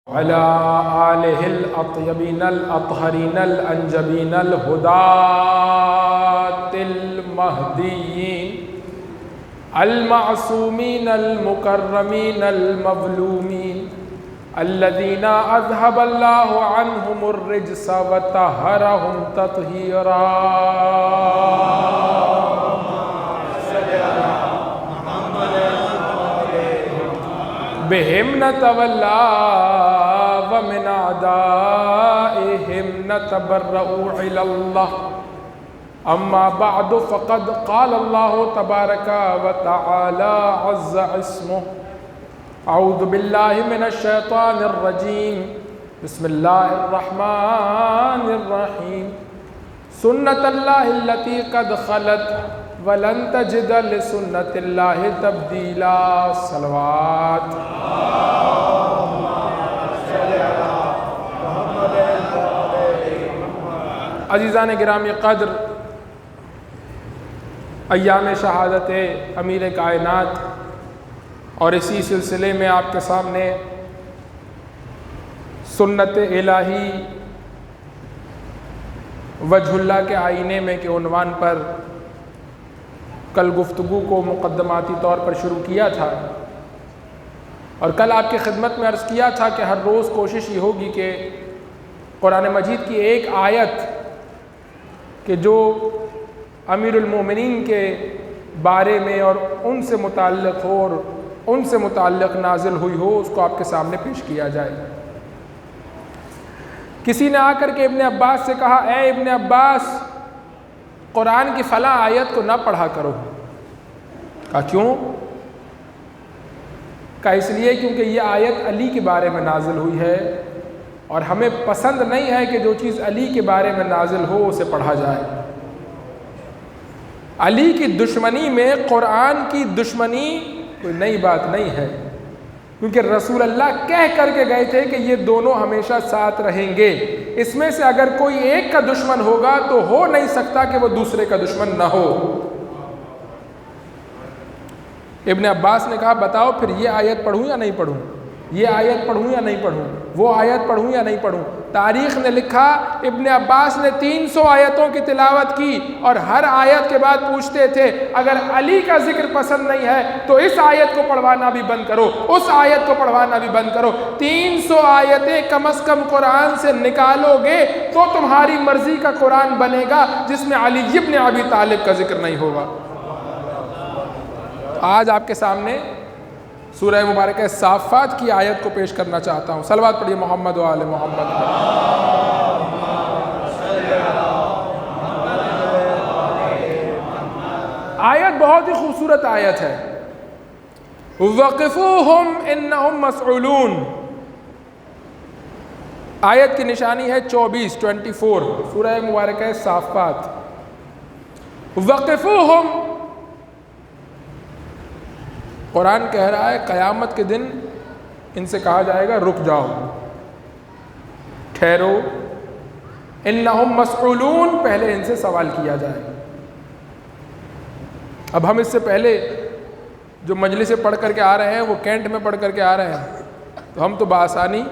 على آلہ الاطیبین الاطہرین الانجبین الہداۃ المہدیین المعصومین المکرمین المظلومین الذین اذھب اللہ عنہم الرجس وطہرہم تطہیرا بہم نتولا ومن اعدائہم نتبرؤ الی اللہ اما بعد فقد قال اللہ تبارک وتعالی عز اسمہ اعوذ باللہ من الشیطان الرجیم بسم اللہ الرحمن الرحیم سنت اللہ التی قد خلت وَلَن تَجِدَ لِسُنَّةِ اللَّهِ تَبْدِيلًا صلوات عزیزان گرامی قدر، ایام شہادت امیر کائنات اور اسی سلسلے میں آپ کے سامنے سنت الہی وجہ اللہ کے آئینے میں کے عنوان پر کل گفتگو کو مقدماتی طور پر شروع کیا تھا، اور کل آپ کی خدمت میں عرض کیا تھا کہ ہر روز کوشش یہ ہوگی کہ قرآن مجید کی ایک آیت کہ جو امیر المومنین کے بارے میں اور ان سے متعلق ہو اور ان سے متعلق نازل ہوئی ہو، اس کو آپ کے سامنے پیش کیا جائے۔ کسی نے آ کر کے ابن عباس سے کہا، اے ابن عباس، قرآن کی فلاں آیت کو نہ پڑھا کرو۔ کہا کیوں؟ کہا اس لیے کیونکہ یہ آیت علی کے بارے میں نازل ہوئی ہے اور ہمیں پسند نہیں ہے کہ جو چیز علی کے بارے میں نازل ہو اسے پڑھا جائے۔ علی کی دشمنی میں قرآن کی دشمنی کوئی نئی بات نہیں ہے، کیونکہ رسول اللہ کہہ کر کے گئے تھے کہ یہ دونوں ہمیشہ ساتھ رہیں گے، اس میں سے اگر کوئی ایک کا دشمن ہوگا تو ہو نہیں سکتا کہ وہ دوسرے کا دشمن نہ ہو۔ ابن عباس نے کہا بتاؤ پھر یہ آیت پڑھوں یا نہیں پڑھوں، یہ آیت پڑھوں یا نہیں پڑھوں، وہ آیت پڑھوں یا نہیں پڑھوں۔ تاریخ نے لکھا ابن عباس نے 300 آیتوں کی تلاوت کی اور ہر آیت کے بعد پوچھتے تھے اگر علی کا ذکر پسند نہیں ہے تو اس آیت کو پڑھوانا بھی بند کرو، اس آیت کو پڑھوانا بھی بند کرو۔ 300 آیتیں کم از کم قرآن سے نکالو گے تو تمہاری مرضی کا قرآن بنے گا جس میں علی ابن ابی طالب کا ذکر نہیں ہوگا۔ آج آپ کے سامنے سورہ مبارکہ صافات کی آیت کو پیش کرنا چاہتا ہوں۔ صلوات پڑھیے محمد و آل محمد۔ آیت بہت ہی خوبصورت آیت ہے، وَقِفُوهُمْ إِنَّهُمْ مَسْئُولُونَ۔ آیت کی نشانی ہے 24 سورہ مبارکہ صافات۔ وَقِفُوهُمْ، قرآن کہہ رہا ہے قیامت کے دن ان سے کہا جائے گا رک جاؤ، ٹھہرو، انہم مسئولون، پہلے ان سے سوال کیا جائے گا۔ اب ہم اس سے پہلے جو مجلس پڑھ کر کے آ رہے ہیں وہ کینٹ میں پڑھ کر کے آ رہے ہیں، تو ہم تو بآسانی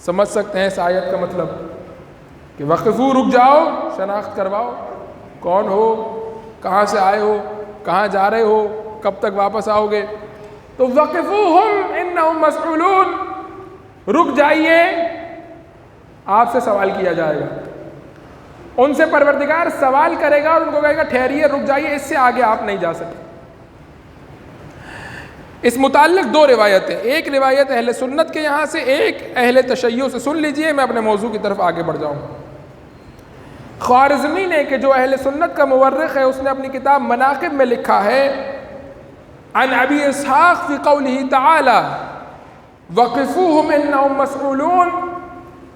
سمجھ سکتے ہیں اس آیت کا مطلب کہ وقفو، رک جاؤ، شناخت کرواؤ، کون ہو، کہاں سے آئے ہو، کہاں جا رہے ہو، کب تک واپس آؤ گے۔ تو وقفوہم انہم مسئولون، رک جائیے، آپ سے سوال کیا جائے گا۔ ان سے پروردگار سوال کرے گا اور ان کو کہے گا ٹھہریے، رک جائیے، اس سے آگے آپ نہیں جا سکتے۔ اس متعلق 2 روایتیں، ایک روایت اہل سنت کے یہاں سے، ایک اہل تشیع سے، سن لیجئے، میں اپنے موضوع کی طرف آگے بڑھ جاؤں۔ خوارزمی نے کہ جو اہل سنت کا مورخ ہے، اس نے اپنی کتاب مناقب میں لکھا ہے عن ابی اسحاق فی قولہ تعالی وقفوہم انہم مسئولون،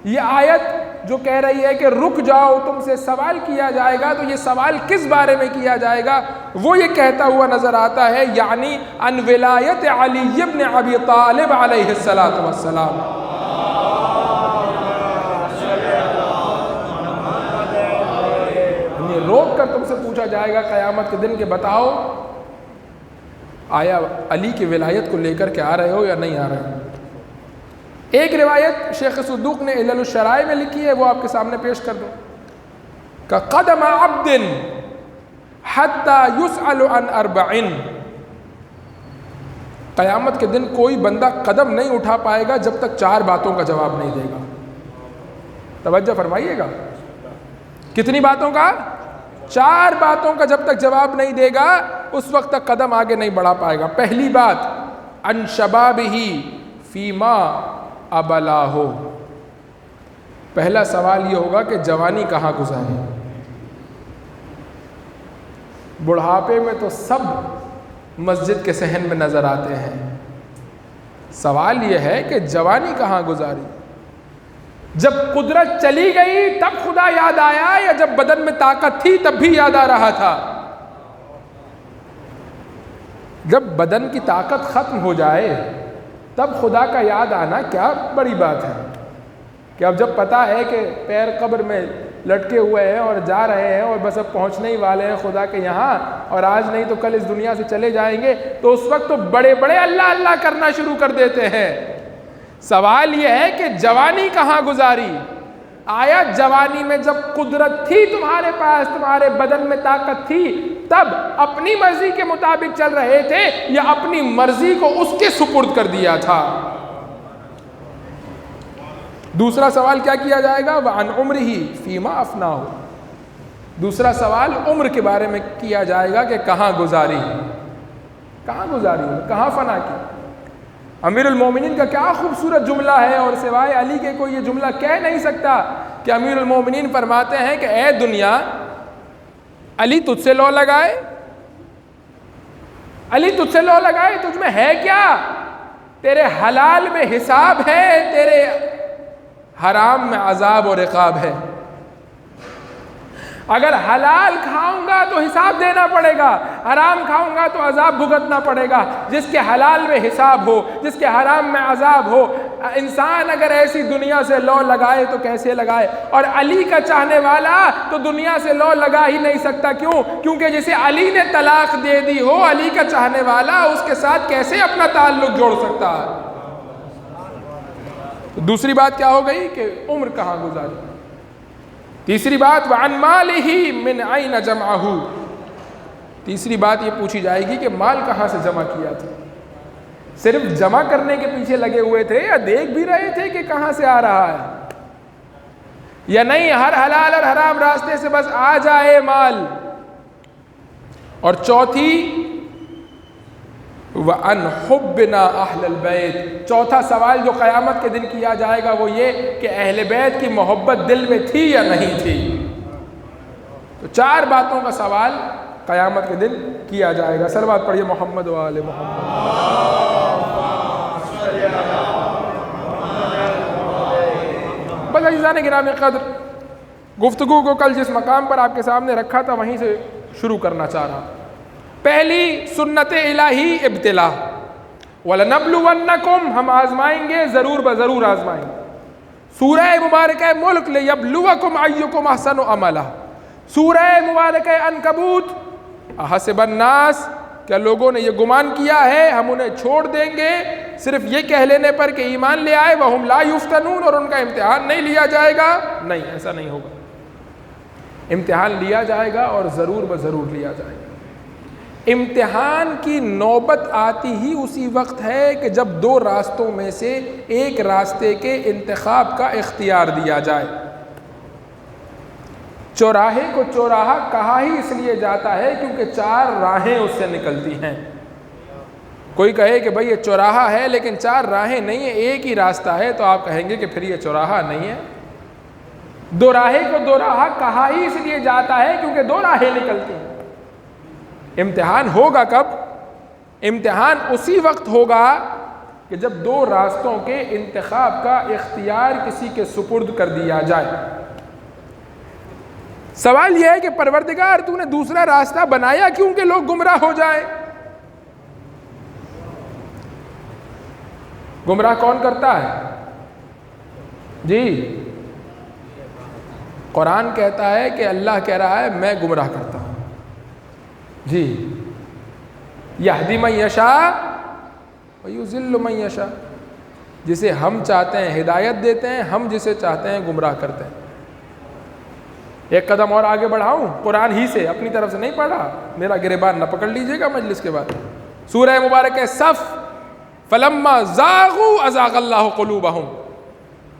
یہ آیت جو کہہ رہی ہے کہ رک جاؤ، تم سے سوال کیا جائے گا، تو یہ سوال کس بارے میں کیا جائے گا؟ وہ یہ کہتا ہوا نظر آتا ہے، یعنی عن ولایت علی ابن ابی طالب علیہ السلام۔ روک کر تم سے پوچھا جائے گا قیامت کے دن کہ بتاؤ آیا علی کی ولایت کو لے کر کے آ رہے ہو یا نہیں آ رہے ہو؟ ایک روایت شیخ صدوق نے علل الشرائع میں لکھی ہے، وہ آپ کے سامنے پیش کر دوں کہ قدم عبد حتی یسأل عن 4، قیامت کے دن کوئی بندہ قدم نہیں اٹھا پائے گا جب تک 4 باتوں کا جواب نہیں دے گا۔ توجہ فرمائیے گا، کتنی باتوں کا؟ 4 باتوں کا جب تک جواب نہیں دے گا اس وقت تک قدم آگے نہیں بڑھا پائے گا۔ پہلی بات، عن شبابہ فیما ابلاہ، پہلا سوال یہ ہوگا کہ جوانی کہاں گزاری؟ بڑھاپے میں تو سب مسجد کے صحن میں نظر آتے ہیں، سوال یہ ہے کہ جوانی کہاں گزاری؟ جب قدرت چلی گئی تب خدا یاد آیا، یا جب بدن میں طاقت تھی تب بھی یاد آ رہا تھا؟ جب بدن کی طاقت ختم ہو جائے تب خدا کا یاد آنا کیا بڑی بات ہے، کہ اب جب پتا ہے کہ پیر قبر میں لٹکے ہوئے ہیں اور جا رہے ہیں اور بس اب پہنچنے ہی والے ہیں خدا کے یہاں، اور آج نہیں تو کل اس دنیا سے چلے جائیں گے، تو اس وقت تو بڑے بڑے اللہ اللہ کرنا شروع کر دیتے ہیں۔ سوال یہ ہے کہ جوانی کہاں گزاری؟ آیا جوانی میں جب قدرت تھی تمہارے پاس، تمہارے بدن میں طاقت تھی، تب اپنی مرضی کے مطابق چل رہے تھے یا اپنی مرضی کو اس کے سپرد کر دیا تھا؟ دوسرا سوال کیا کیا جائے گا؟ وعن عمرہ فیما افناہ، دوسرا سوال عمر کے بارے میں کیا جائے گا کہ کہاں گزاری، کہاں گزاری، کہاں فنا کی۔ امیر المومنین کا کیا خوبصورت جملہ ہے، اور سوائے علی کے کوئی یہ جملہ کہہ نہیں سکتا، کہ امیر المومنین فرماتے ہیں کہ اے دنیا، علی تجھ سے لو لگائے، علی تجھ سے لو لگائے، تجھ میں ہے کیا؟ تیرے حلال میں حساب ہے، تیرے حرام میں عذاب اور عقاب ہے۔ اگر حلال کھاؤں گا تو حساب دینا پڑے گا، حرام کھاؤں گا تو عذاب بھگتنا پڑے گا۔ جس کے حلال میں حساب ہو، جس کے حرام میں عذاب ہو، انسان اگر ایسی دنیا سے لو لگائے تو کیسے لگائے؟ اور علی کا چاہنے والا تو دنیا سے لو لگا ہی نہیں سکتا، کیوں؟ کیونکہ جسے علی نے طلاق دے دی ہو، علی کا چاہنے والا اس کے ساتھ کیسے اپنا تعلق جوڑ سکتا ہے؟ دوسری بات کیا ہو گئی کہ عمر کہاں گزاری۔ تیسری بات، وعن مالہ من این جمعہ، تیسری بات یہ پوچھی جائے گی کہ مال کہاں سے جمع کیا تھا؟ صرف جمع کرنے کے پیچھے لگے ہوئے تھے یا دیکھ بھی رہے تھے کہ کہاں سے آ رہا ہے، یا نہیں ہر حلال اور حرام راستے سے بس آ جائے مال۔ اور چوتھی، وَأَنْ حُبِّنَا أَهْلَ الْبَيْتِ، چوتھا سوال جو قیامت کے دن کیا جائے گا وہ یہ کہ اہل بیت کی محبت دل میں تھی یا نہیں تھی۔ تو 4 باتوں کا سوال قیامت کے دن کیا جائے گا۔ صلوات پڑھیے محمد و آل محمد۔ بس عزیزان گرامی قدر، گفتگو کو کل جس مقام پر آپ کے سامنے رکھا تھا وہیں سے شروع کرنا چاہ رہا۔ پہلی سنت الہی ابتلا، وَلَنَبْلُوَنَّكُمْ، ہم آزمائیں گے، ضرور بضرور آزمائیں گے۔ سورہ مبارکہ ملک لِيَبْلُوَكُمْ أَيُّكُمْ أَحْسَنُ عَمَلًا، سورہ مبارکہ عنکبوت، أَحَسِبَ النَّاسَ، کیا لوگوں نے یہ گمان کیا ہے ہم انہیں چھوڑ دیں گے صرف یہ کہہ لینے پر کہ ایمان لے آئے، وَهُمْ لَا يُفْتَنُونَ، اور ان کا امتحان نہیں لیا جائے گا؟ نہیں، ایسا نہیں ہوگا، امتحان لیا جائے گا اور ضرور بضرور لیا جائے گا۔ امتحان کی نوبت آتی ہی اسی وقت ہے کہ جب 2 راستوں میں سے ایک راستے کے انتخاب کا اختیار دیا جائے۔ چوراہے کو چوراہا کہا ہی اس لیے جاتا ہے کیونکہ 4 راہیں اس سے نکلتی ہیں۔ کوئی کہے کہ بھئی یہ چوراہا ہے لیکن 4 راہیں نہیں ہیں، ایک ہی راستہ ہے، تو آپ کہیں گے کہ پھر یہ چوراہا نہیں ہے۔ 2 راہیں کو 2 راہا کہا ہی اس لیے جاتا ہے کیونکہ 2 راہیں نکلتی ہیں۔ امتحان ہوگا کب؟ امتحان اسی وقت ہوگا کہ جب 2 راستوں کے انتخاب کا اختیار کسی کے سپرد کر دیا جائے۔ سوال یہ ہے کہ پروردگار تو نے دوسرا راستہ بنایا کیوں کہ لوگ گمراہ ہو جائیں؟ گمراہ کون کرتا ہے؟ جی، قرآن کہتا ہے کہ اللہ کہہ رہا ہے میں گمراہ کرتا ہوں۔ جی، یہدی من یشاء ویضل من یشاء، جسے ہم چاہتے ہیں ہدایت دیتے ہیں، ہم جسے چاہتے ہیں گمراہ کرتے ہیں۔ ایک قدم اور آگے بڑھاؤں، قرآن ہی سے، اپنی طرف سے نہیں پڑھا، میرا گریبان نہ پکڑ لیجئے گا مجلس کے بعد۔ سورہ مبارکہ صف، فلما زاغوا ازاغ اللہ قلوبہم،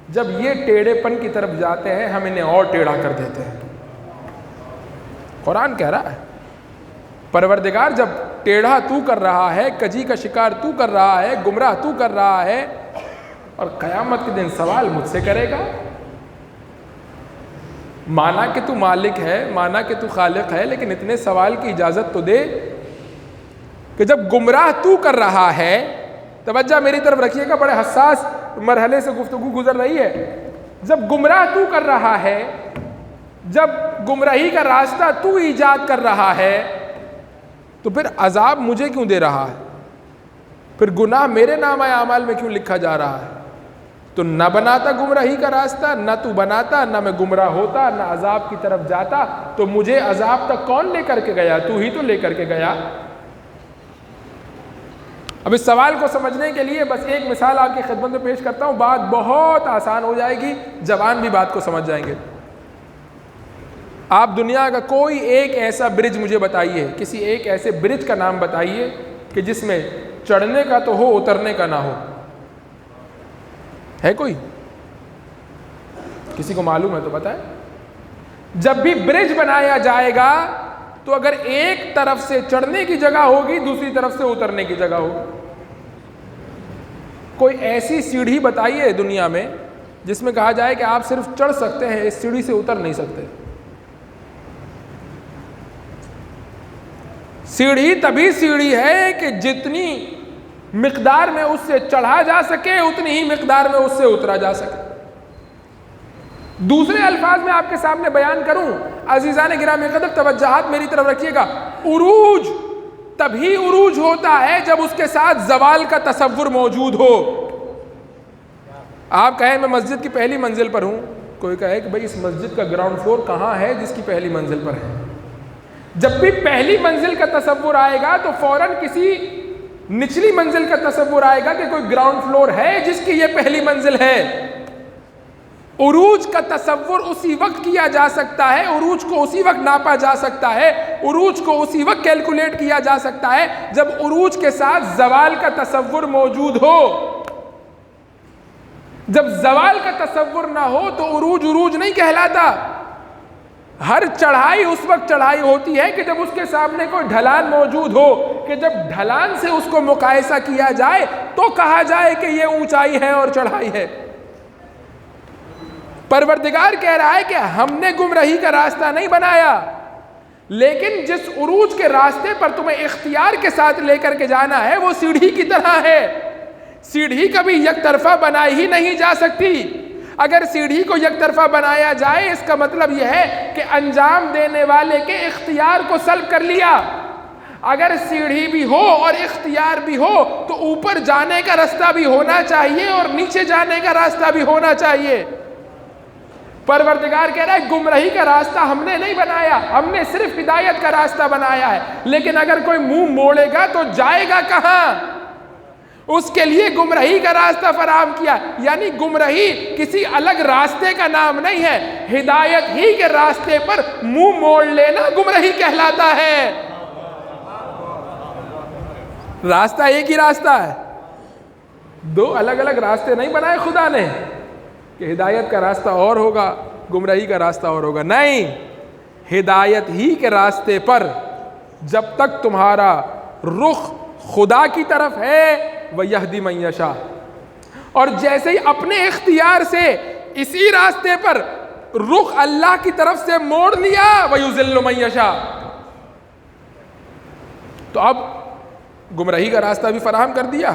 جب یہ ٹیڑھے پن کی طرف جاتے ہیں ہم انہیں اور ٹیڑھا کر دیتے ہیں۔ قرآن کہہ رہا ہے پروردگار جب ٹیڑھا تو کر رہا ہے، کجی کا شکار تو کر رہا ہے، گمراہ تو کر رہا ہے، اور قیامت کے دن سوال مجھ سے کرے گا۔ مانا کہ تو مالک ہے، مانا کہ تو خالق ہے، لیکن اتنے سوال کی اجازت تو دے کہ جب گمراہ تو کر رہا ہے، توجہ میری طرف رکھیے گا، بڑے حساس مرحلے سے گفتگو گزر رہی ہے۔ جب گمراہ تو کر رہا ہے، جب گمراہی کا راستہ تو ایجاد کر رہا ہے، تو پھر عذاب مجھے کیوں دے رہا ہے؟ پھر گناہ میرے نامہ اعمال میں کیوں لکھا جا رہا ہے؟ تو نہ بناتا گمراہی کا راستہ، نہ تو بناتا، نہ میں گمراہ ہوتا، نہ عذاب کی طرف جاتا، تو مجھے عذاب تک کون لے کر کے گیا؟ تو ہی تو لے کر کے گیا۔ اب اس سوال کو سمجھنے کے لیے بس ایک مثال آپ کی خدمت میں پیش کرتا ہوں، بات بہت آسان ہو جائے گی، جوان بھی بات کو سمجھ جائیں گے۔ آپ دنیا کا کوئی ایک ایسا برج مجھے بتائیے، کسی ایک ایسے برج کا نام بتائیے کہ جس میں چڑھنے کا تو ہو، اترنے کا نہ ہو۔ ہے کوئی؟ کسی کو معلوم ہے تو بتائیں۔ جب بھی برج بنایا جائے گا تو اگر ایک طرف سے چڑھنے کی جگہ ہوگی، دوسری طرف سے اترنے کی جگہ ہوگی۔ کوئی ایسی سیڑھی بتائیے دنیا میں جس میں کہا جائے کہ آپ صرف چڑھ سکتے ہیں، اس سیڑھی سے اتر نہیں سکتے۔ سیڑھی تبھی سیڑھی ہے کہ جتنی مقدار میں اس سے چڑھا جا سکے اتنی ہی مقدار میں اس سے اترا جا سکے۔ دوسرے الفاظ میں آپ کے سامنے بیان کروں، عزیزان گرامی قدر توجہات میری طرف رکھیے گا، عروج تبھی عروج ہوتا ہے جب اس کے ساتھ زوال کا تصور موجود ہو۔ آپ کہیں میں مسجد کی پہلی منزل پر ہوں، کوئی کہے کہ بھئی اس مسجد کا گراؤنڈ فلور کہاں ہے جس کی پہلی منزل پر ہے؟ جب بھی پہلی منزل کا تصور آئے گا تو فوراً کسی نچلی منزل کا تصور آئے گا کہ کوئی گراؤنڈ فلور ہے جس کی یہ پہلی منزل ہے۔ عروج کا تصور اسی وقت کیا جا سکتا ہے، عروج کو اسی وقت ناپا جا سکتا ہے، عروج کو اسی وقت کیلکولیٹ کیا جا سکتا ہے جب عروج کے ساتھ زوال کا تصور موجود ہو۔ جب زوال کا تصور نہ ہو تو عروج عروج نہیں کہلاتا۔ ہر چڑھائی اس وقت چڑھائی ہوتی ہے کہ جب اس کے سامنے کوئی ڈھلان موجود ہو، کہ جب ڈھلان سے اس کو مقایسہ کیا جائے تو کہا جائے کہ یہ اونچائی ہے اور چڑھائی ہے۔ پروردگار کہہ رہا ہے کہ ہم نے گمراہی کا راستہ نہیں بنایا، لیکن جس عروج کے راستے پر تمہیں اختیار کے ساتھ لے کر کے جانا ہے وہ سیڑھی کی طرح ہے۔ سیڑھی کبھی یک طرفہ بنائی ہی نہیں جا سکتی۔ اگر سیڑھی کو یک طرفہ بنایا جائے اس کا مطلب یہ ہے کہ انجام دینے والے کے اختیار کو سلب کر لیا۔ اگر سیڑھی بھی ہو اور اختیار بھی ہو تو اوپر جانے کا راستہ بھی ہونا چاہیے اور نیچے جانے کا راستہ بھی ہونا چاہیے۔ پروردگار کہہ رہا ہے گمراہی کا راستہ ہم نے نہیں بنایا، ہم نے صرف ہدایت کا راستہ بنایا ہے، لیکن اگر کوئی منہ موڑے گا تو جائے گا کہاں؟ اس کے لیے گمراہی کا راستہ فراہم کیا۔ یعنی گمراہی کسی الگ راستے کا نام نہیں ہے، ہدایت ہی کے راستے پر منہ موڑ لینا گمراہی کہلاتا ہے۔ راستہ ایک ہی راستہ ہے، دو الگ الگ راستے نہیں بنائے خدا نے کہ ہدایت کا راستہ اور ہوگا گمراہی کا راستہ اور ہوگا۔ نہیں، ہدایت ہی کے راستے پر جب تک تمہارا رخ خدا کی طرف ہے وَيَهْدِي مَن يَشَاءُ، اور جیسے ہی اپنے اختیار سے اسی راستے پر رخ اللہ کی طرف سے موڑ لیا وَيُذِلُّ مَن يَشَاءُ، تو اب گمراہی کا راستہ بھی فراہم کر دیا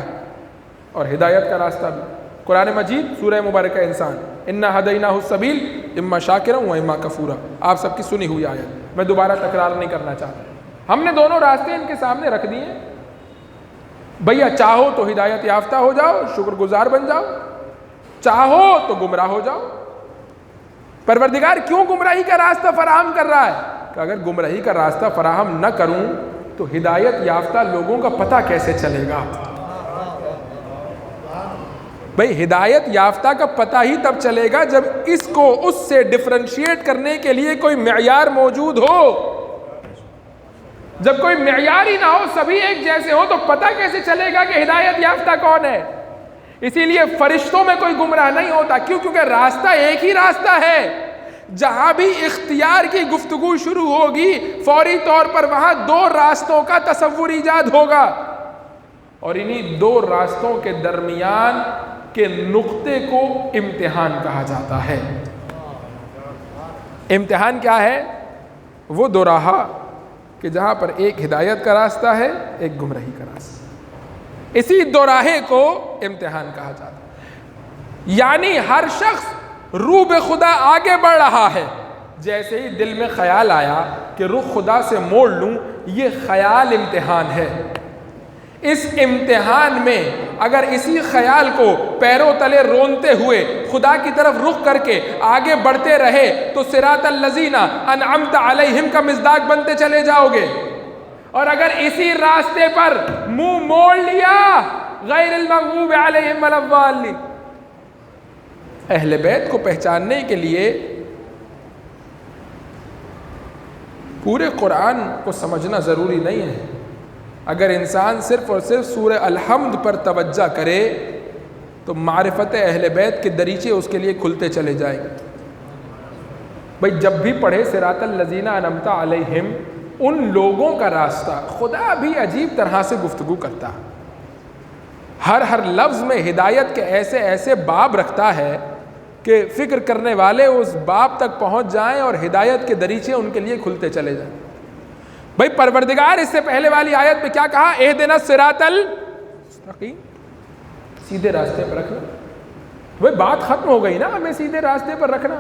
اور ہدایت کا راستہ بھی۔ قرآن مجید سورہ مبارکہ انسان، اِنَّا هَدَيْنَاهُ السَّبِيلَ اِمَّا شَاكِرًا وَإِمَّا كَفُورًا، آپ سب کی سنی ہوئی آیت، میں دوبارہ تکرار نہیں کرنا چاہتا۔ ہم نے دونوں راستے ان کے سامنے رکھ دیے۔ بھیا چاہو تو ہدایت یافتہ ہو جاؤ، شکر گزار بن جاؤ، چاہو تو گمراہ ہو جاؤ۔ پروردگار کیوں گمراہی کا راستہ فراہم کر رہا ہے کہ اگر گمراہی کا راستہ فراہم نہ کروں تو ہدایت یافتہ لوگوں کا پتہ کیسے چلے گا؟ بھئی ہدایت یافتہ کا پتہ ہی تب چلے گا جب اس کو اس سے ڈفرینشیٹ کرنے کے لیے کوئی معیار موجود ہو. جب کوئی معیار ہی نہ ہو, سبھی ایک جیسے ہو, تو پتہ کیسے چلے گا کہ ہدایت یافتہ کون ہے؟ اسی لیے فرشتوں میں کوئی گمراہ نہیں ہوتا. کیوں؟ کیونکہ راستہ ایک ہی راستہ ہے. جہاں بھی اختیار کی گفتگو شروع ہوگی فوری طور پر وہاں دو راستوں کا تصور ایجاد ہوگا, اور انہی دو راستوں کے درمیان کے نقطے کو امتحان کہا جاتا ہے. امتحان کیا ہے؟ وہ دو راہ کہ جہاں پر ایک ہدایت کا راستہ ہے, ایک گمراہی کا راستہ. اسی دو راہے کو امتحان کہا جاتا ہے. یعنی ہر شخص روح بے خدا آگے بڑھ رہا ہے. جیسے ہی دل میں خیال آیا کہ رخ خدا سے موڑ لوں, یہ خیال امتحان ہے. اس امتحان میں اگر اسی خیال کو پیروں تلے رونتے ہوئے خدا کی طرف رخ کر کے آگے بڑھتے رہے تو صراط الذین انعمت علیہم کا مصداق بنتے چلے جاؤ گے. اور اگر اسی راستے پر منہ موڑ لیا, غیر المغضوب علیہم ولا الضالین, اہل بیت کو پہچاننے کے لیے پورے قرآن کو سمجھنا ضروری نہیں ہے. اگر انسان صرف اور صرف سورہ الحمد پر توجہ کرے تو معرفت اہل بیت کے دریچے اس کے لیے کھلتے چلے جائیں گے. بھئی جب بھی پڑھے صراط الذین انعمت علیہم, ان لوگوں کا راستہ, خدا بھی عجیب طرح سے گفتگو کرتا. ہر لفظ میں ہدایت کے ایسے ایسے باب رکھتا ہے کہ فکر کرنے والے اس باب تک پہنچ جائیں اور ہدایت کے دریچے ان کے لیے کھلتے چلے جائیں. بھئی پروردگار اس سے پہلے والی آیت میں کیا کہا؟ اہدنا الصراط المستقیم, سیدھے راستے پر رکھنا. بھئی بات ختم ہو گئی نا, ہمیں سیدھے راستے پر رکھنا,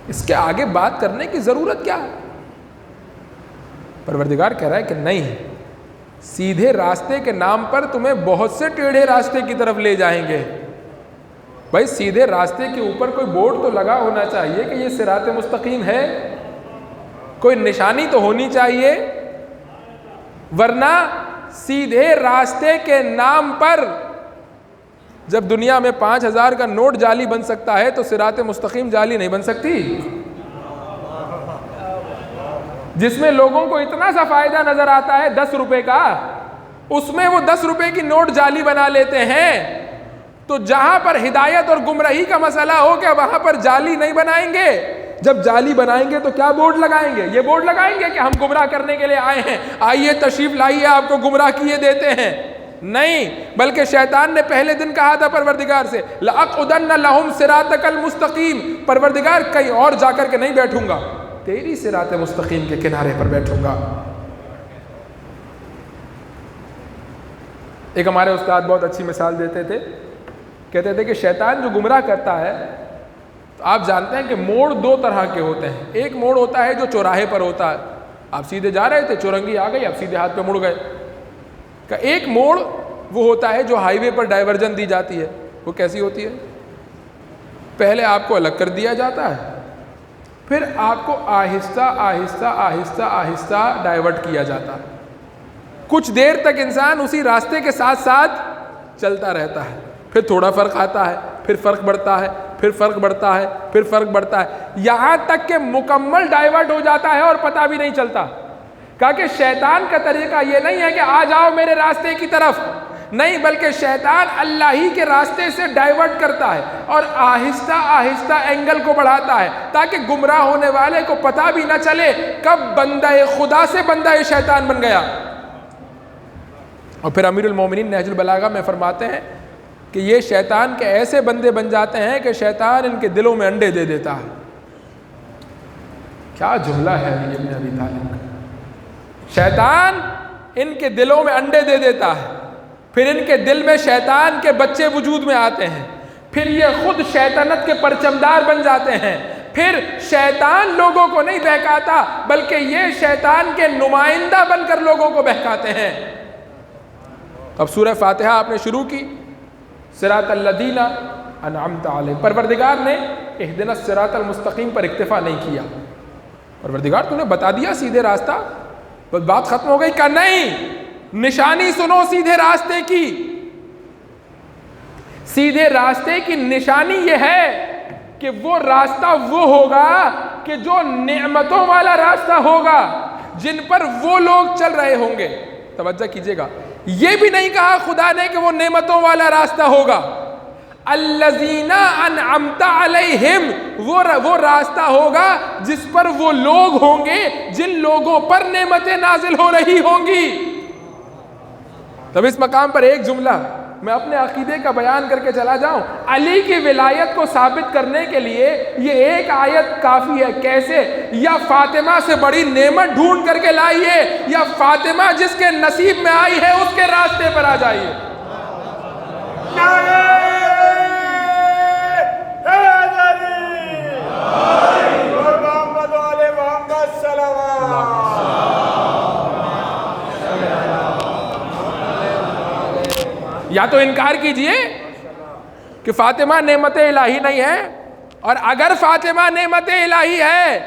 اس کے آگے بات کرنے کی ضرورت کیا ہے؟ پروردگار کہہ رہا ہے کہ نہیں, سیدھے راستے کے نام پر تمہیں بہت سے ٹیڑھے راستے کی طرف لے جائیں گے. بھئی سیدھے راستے کے اوپر کوئی بورڈ تو لگا ہونا چاہیے کہ یہ صراط مستقیم ہے, کوئی نشانی تو ہونی چاہیے, ورنہ سیدھے راستے کے نام پر جب دنیا میں 5000 کا نوٹ جعلی بن سکتا ہے تو صراط مستقیم جعلی نہیں بن سکتی. جس میں لوگوں کو اتنا سا فائدہ نظر آتا ہے 10 روپے کا, اس میں وہ 10 روپے کی نوٹ جعلی بنا لیتے ہیں. تو جہاں پر ہدایت اور گمراہی کا مسئلہ ہو گیا وہاں پر جعلی نہیں بنائیں گے. جب جعلی بنائیں گے تو کیا بورڈ لگائیں گے؟ یہ بورڈ لگائیں گے کہ ہم گمراہ کرنے کے لیے آئے ہیں, آئیے تشریف لائیے, آپ کو گمراہ کیے دیتے ہیں. نہیں, بلکہ شیطان نے پہلے دن کہا تھا پروردگار سے, لَأَقْعُدَنَّ لَهُمْ صِرَاطَكَ الْمُسْتَقِيمَ, پروردگار کہیں اور جا کر کے نہیں بیٹھوں گا, تیری صراط مستقیم کے کنارے پر بیٹھوں گا. ایک ہمارے استاد بہت اچھی مثال دیتے تھے, کہتے تھے کہ شیطان جو گمراہ کرتا ہے, تو آپ جانتے ہیں کہ موڑ دو طرح کے ہوتے ہیں. ایک موڑ ہوتا ہے جو چوراہے پر ہوتا ہے, آپ سیدھے جا رہے تھے, چورنگی آ گئی, آپ سیدھے ہاتھ پہ مڑ گئے. کہ ایک موڑ وہ ہوتا ہے جو ہائی وے پر ڈائیورجن دی جاتی ہے. وہ کیسی ہوتی ہے؟ پہلے آپ کو الگ کر دیا جاتا ہے, پھر آپ کو آہستہ آہستہ آہستہ آہستہ ڈائیورٹ کیا جاتا ہے. کچھ دیر تک انسان اسی راستے کے ساتھ ساتھ چلتا رہتا ہے, پھر تھوڑا فرق آتا ہے, پھر فرق بڑھتا ہے, پھر فرق بڑھتا ہے, پھر فرق بڑھتا ہے, یہاں تک کہ مکمل ڈائیورٹ ہو جاتا ہے اور پتہ بھی نہیں چلتا. کہا کہ شیطان کا طریقہ یہ نہیں ہے کہ آ جاؤ میرے راستے کی طرف, نہیں, بلکہ شیطان اللہ ہی کے راستے سے ڈائیورٹ کرتا ہے اور آہستہ آہستہ اینگل کو بڑھاتا ہے تاکہ گمراہ ہونے والے کو پتہ بھی نہ چلے کب بندہ خدا سے بندہ شیطان بن گیا. اور پھر امیر المومنین نہج البلاغہ میں فرماتے ہیں کہ یہ شیطان کے ایسے بندے بن جاتے ہیں کہ شیطان ان کے دلوں میں انڈے دے دیتا ہے. کیا جملہ ہے علی ابن ابی طالب کا, شیطان ان کے دلوں میں انڈے دے دیتا ہے, پھر ان کے دل میں شیطان کے بچے وجود میں آتے ہیں, پھر یہ خود شیطنت کے پرچمدار بن جاتے ہیں, پھر شیطان لوگوں کو نہیں بہکاتا بلکہ یہ شیطان کے نمائندہ بن کر لوگوں کو بہکاتے ہیں. اب سورہ فاتحہ آپ نے شروع کی, صراط الذین انعمت علیہم, پروردگار نے اہدنا الصراط المستقیم پر اکتفا نہیں کیا. پروردگار تو نے بتا دیا سیدھے راستہ, بس بات ختم ہو گئی. کہ نہیں, نشانی سنو سیدھے راستے کی. سیدھے راستے کی نشانی یہ ہے کہ وہ راستہ وہ ہوگا کہ جو نعمتوں والا راستہ ہوگا، جن پر وہ لوگ چل رہے ہوں گے۔ توجہ کیجئے گا، یہ بھی نہیں کہا خدا نے کہ وہ نعمتوں والا راستہ ہوگا۔ الذین انعمت علیہم، وہ راستہ ہوگا جس پر وہ لوگ ہوں گے جن لوگوں پر نعمتیں نازل ہو رہی ہوں گی۔ تب اس مقام پر ایک جملہ میں اپنے عقیدے کا بیان کر کے چلا جاؤں۔ علی کی ولایت کو ثابت کرنے کے لیے یہ ایک آیت کافی ہے۔ کیسے؟ یا فاطمہ سے بڑی نعمت ڈھونڈ کر کے لائیے، یا فاطمہ جس کے نصیب میں آئی ہے اس کے راستے پر آ جائیے۔ یا تو انکار کیجئے کہ فاطمہ نعمت الہی نہیں ہے، اور اگر فاطمہ نعمت الہی ہے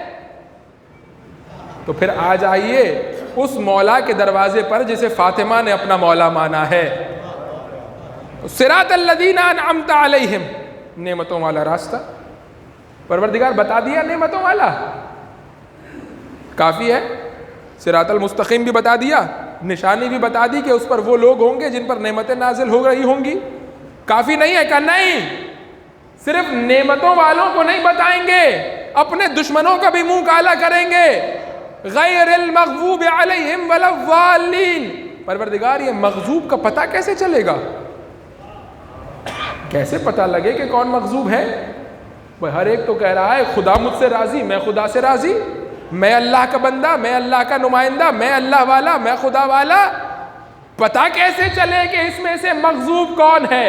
تو پھر آ جائیے اس مولا کے دروازے پر جسے فاطمہ نے اپنا مولا مانا ہے۔ صراط الذین انعمت علیہم، نعمتوں والا راستہ پروردگار بتا دیا، نعمتوں والا کافی ہے۔ صراط المستقیم بھی بتا دیا، نشانی بھی بتا دی کہ اس پر وہ لوگ ہوں گے جن پر نعمتیں نازل ہو رہی ہوں گی۔ کافی نہیں ہے کہ نہیں، صرف نعمتوں والوں کو نہیں بتائیں گے، اپنے دشمنوں کا بھی منہ کالا کریں گے۔ غیر المغضوب علیہم ولا الضالین، پروردگار یہ مغضوب کا پتہ کیسے چلے گا؟ کیسے پتہ لگے کہ کون مغضوب ہے؟ وہ ہر ایک تو کہہ رہا ہے خدا مجھ سے راضی، میں خدا سے راضی، میں اللہ کا بندہ، میں اللہ کا نمائندہ، میں اللہ والا، میں خدا والا۔ پتہ کیسے چلے کہ اس میں سے مغضوب کون ہے؟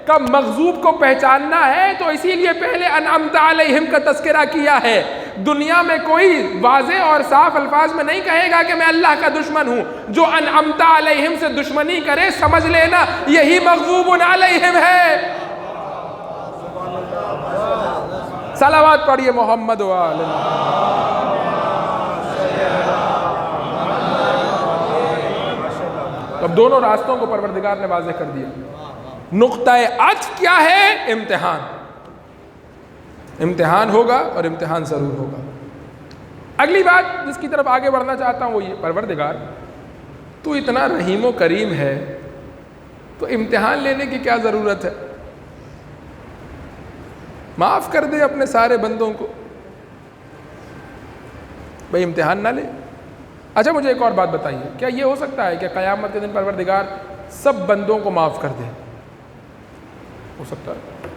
کب مغضوب کو پہچاننا ہے تو اسی لیے پہلے انعمت علیہم کا تذکرہ کیا ہے۔ دنیا میں کوئی واضح اور صاف الفاظ میں نہیں کہے گا کہ میں اللہ کا دشمن ہوں۔ جو انعمت علیہم سے دشمنی کرے سمجھ لینا یہی مغضوب علیہم ہے۔ صلوات پڑھیے محمد و آل محمد۔ اب دونوں راستوں کو پروردگار نے واضح کر دیا۔ نقطہ عطف کیا ہے؟ امتحان۔ امتحان ہوگا اور امتحان ضرور ہوگا۔ اگلی بات جس کی طرف آگے بڑھنا چاہتا ہوں وہ یہ، پروردگار تو اتنا رحیم و کریم ہے تو امتحان لینے کی کیا ضرورت ہے؟ معاف کر دے اپنے سارے بندوں کو، بھئی امتحان نہ لے۔ اچھا مجھے ایک اور بات بتائیے، کیا یہ ہو سکتا ہے کہ قیامت کے دن پروردگار سب بندوں کو معاف کر دے؟ ہو سکتا ہے۔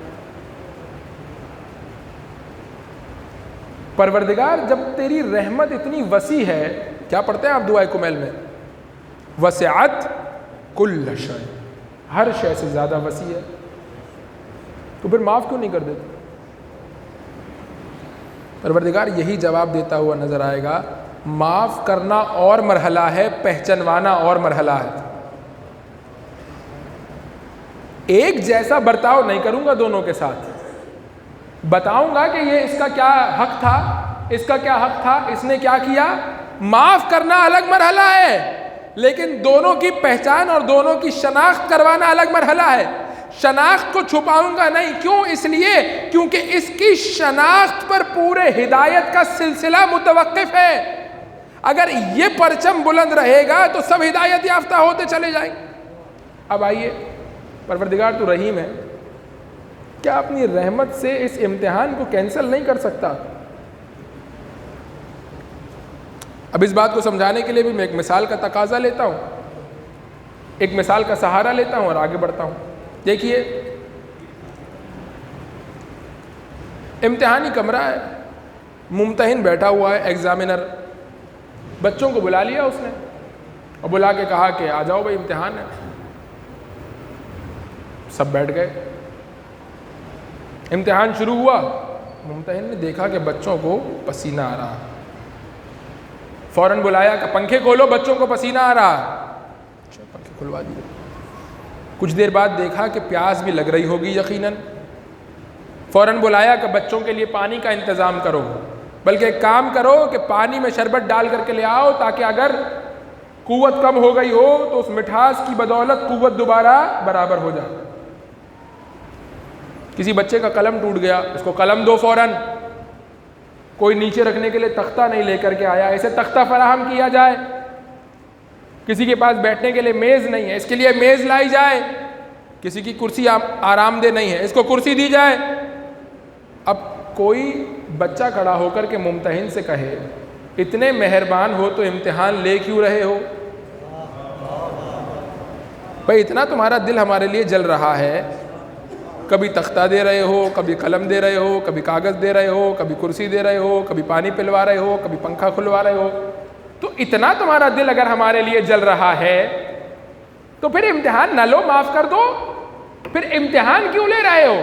پروردگار جب تیری رحمت اتنی وسیع ہے، کیا پڑھتے ہیں آپ دعائے کمیل میں؟ وسعت کل شیء، ہر شے سے زیادہ وسیع ہے، تو پھر معاف کیوں نہیں کر دیتے؟ پروردگار یہی جواب دیتا ہوا نظر آئے گا، معاف کرنا اور مرحلہ ہے، پہچانوانا اور مرحلہ ہے۔ ایک جیسا برتاؤ نہیں کروں گا دونوں کے ساتھ، بتاؤں گا کہ یہ اس کا کیا حق تھا، اس کا کیا حق تھا، اس نے کیا کیا۔ معاف کرنا الگ مرحلہ ہے، لیکن دونوں کی پہچان اور دونوں کی شناخت کروانا الگ مرحلہ ہے۔ شناخت کو چھپاؤں گا نہیں، کیوں؟ اس لیے کیونکہ اس کی شناخت پر پورے ہدایت کا سلسلہ متوقف ہے۔ اگر یہ پرچم بلند رہے گا تو سب ہدایت یافتہ ہوتے چلے جائیں۔ اب آئیے، پروردگار تو رحیم ہے، کیا اپنی رحمت سے اس امتحان کو کینسل نہیں کر سکتا؟ اب اس بات کو سمجھانے کے لیے بھی میں ایک مثال کا تقاضا لیتا ہوں، ایک مثال کا سہارا لیتا ہوں اور آگے بڑھتا ہوں۔ دیکھیے، امتحانی کمرہ ہے، ممتحن بیٹھا ہوا ہے، ایگزامینر، بچوں کو بلا لیا اس نے اور بلا کے کہا کہ آ جاؤ بھائی امتحان ہے۔ سب بیٹھ گئے، امتحان شروع ہوا۔ ممتحن نے دیکھا کہ بچوں کو پسینہ آ رہا، فوراً بلایا کہ پنکھے کھولو، بچوں کو پسینہ آ رہا۔ پنکھے کھلوا دیے۔ کچھ دیر بعد دیکھا کہ پیاس بھی لگ رہی ہوگی یقیناً، فوراً بلایا کہ بچوں کے لیے پانی کا انتظام کرو، بلکہ ایک کام کرو کہ پانی میں شربت ڈال کر کے لے آؤ تاکہ اگر قوت کم ہو گئی ہو تو اس مٹھاس کی بدولت قوت دوبارہ برابر ہو جائے۔ کسی بچے کا قلم ٹوٹ گیا، اس کو قلم دو فوراً، کوئی نیچے رکھنے کے لیے تختہ نہیں لے کر کے آیا، ایسے تختہ فراہم کیا جائے۔ کسی کے پاس بیٹھنے کے لیے میز نہیں ہے، اس کے لیے میز لائی جائے۔ کسی کی کرسی آرام دہ نہیں ہے، اس کو کرسی دی جائے۔ اب کوئی بچہ کھڑا ہو کر کے ممتحن سے کہے اتنے مہربان ہو تو امتحان لے کیوں رہے ہو؟ بھائی اتنا تمہارا دل ہمارے لیے جل رہا ہے، کبھی تختہ دے رہے ہو، کبھی قلم دے رہے ہو، کبھی کاغذ دے رہے ہو، کبھی کرسی دے رہے ہو، کبھی پانی پلوا رہے ہو، کبھی پنکھا کھلوا رہے ہو، تو اتنا تمہارا دل اگر ہمارے لیے جل رہا ہے تو پھر امتحان نہ لو، معاف کر دو، پھر امتحان کیوں لے رہے ہو؟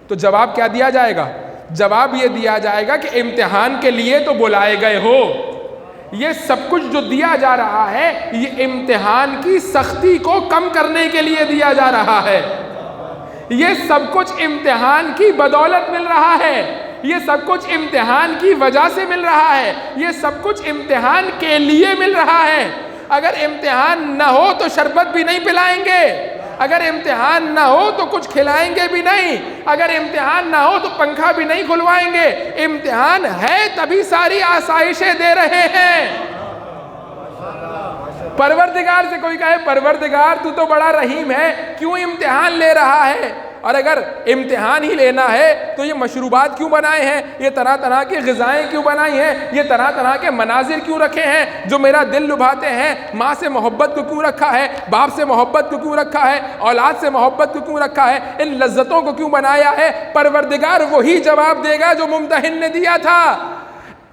تو جواب کیا دیا جائے گا؟ جواب یہ دیا جائے گا کہ امتحان کے لیے تو بلائے گئے ہو، یہ سب کچھ جو دیا جا رہا ہے یہ امتحان کی سختی کو کم کرنے کے لیے دیا جا رہا ہے، یہ سب کچھ امتحان کی بدولت مل رہا ہے، یہ سب کچھ امتحان کی وجہ سے مل رہا ہے، یہ سب کچھ امتحان کے لیے مل رہا ہے۔ اگر امتحان نہ ہو تو شربت بھی نہیں پلائیں گے، اگر امتحان نہ ہو تو کچھ کھلائیں گے بھی نہیں، اگر امتحان نہ ہو تو پنکھا بھی نہیں کھلوائیں گے۔ امتحان ہے تبھی ساری آسائشیں دے رہے ہیں۔ پروردگار سے کوئی کہے پروردگار تو بڑا رحیم ہے، کیوں امتحان لے رہا ہے؟ اور اگر امتحان ہی لینا ہے تو یہ مشروبات کیوں بنائے ہیں، یہ طرح طرح کی غذائیں کیوں بنائی ہیں، یہ طرح طرح کے مناظر کیوں رکھے ہیں جو میرا دل لبھاتے ہیں؟ ماں سے محبت کو کیوں رکھا ہے، باپ سے محبت کو کیوں رکھا ہے، اولاد سے محبت کو کیوں رکھا ہے، ان لذتوں کو کیوں بنایا ہے؟ پروردگار وہی جواب دے گا جو ممتحن نے دیا تھا۔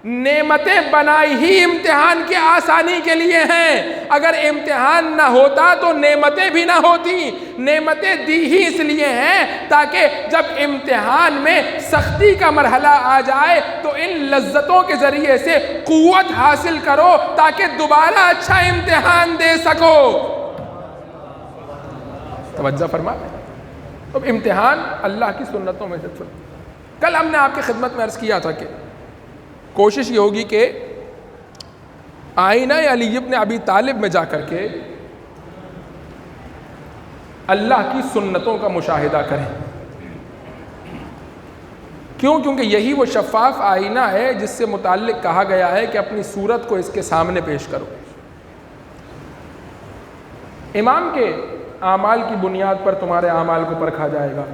نعمتیں بنائی ہی امتحان کی آسانی کے لیے ہیں، اگر امتحان نہ ہوتا تو نعمتیں بھی نہ ہوتی۔ نعمتیں دی ہی اس لیے ہیں تاکہ جب امتحان میں سختی کا مرحلہ آ جائے تو ان لذتوں کے ذریعے سے قوت حاصل کرو تاکہ دوبارہ اچھا امتحان دے سکو۔ توجہ فرما۔ اب امتحان اللہ کی سنتوں میں سے کل ہم نے آپ کی خدمت میں عرض کیا تھا کہ کوشش یہ ہوگی کہ آئینہ علی ابن ابی طالب میں جا کر کے اللہ کی سنتوں کا مشاہدہ کریں۔ کیوں؟ کیونکہ یہی وہ شفاف آئینہ ہے جس سے متعلق کہا گیا ہے کہ اپنی صورت کو اس کے سامنے پیش کرو۔ امام کے اعمال کی بنیاد پر تمہارے اعمال کو پرکھا جائے گا۔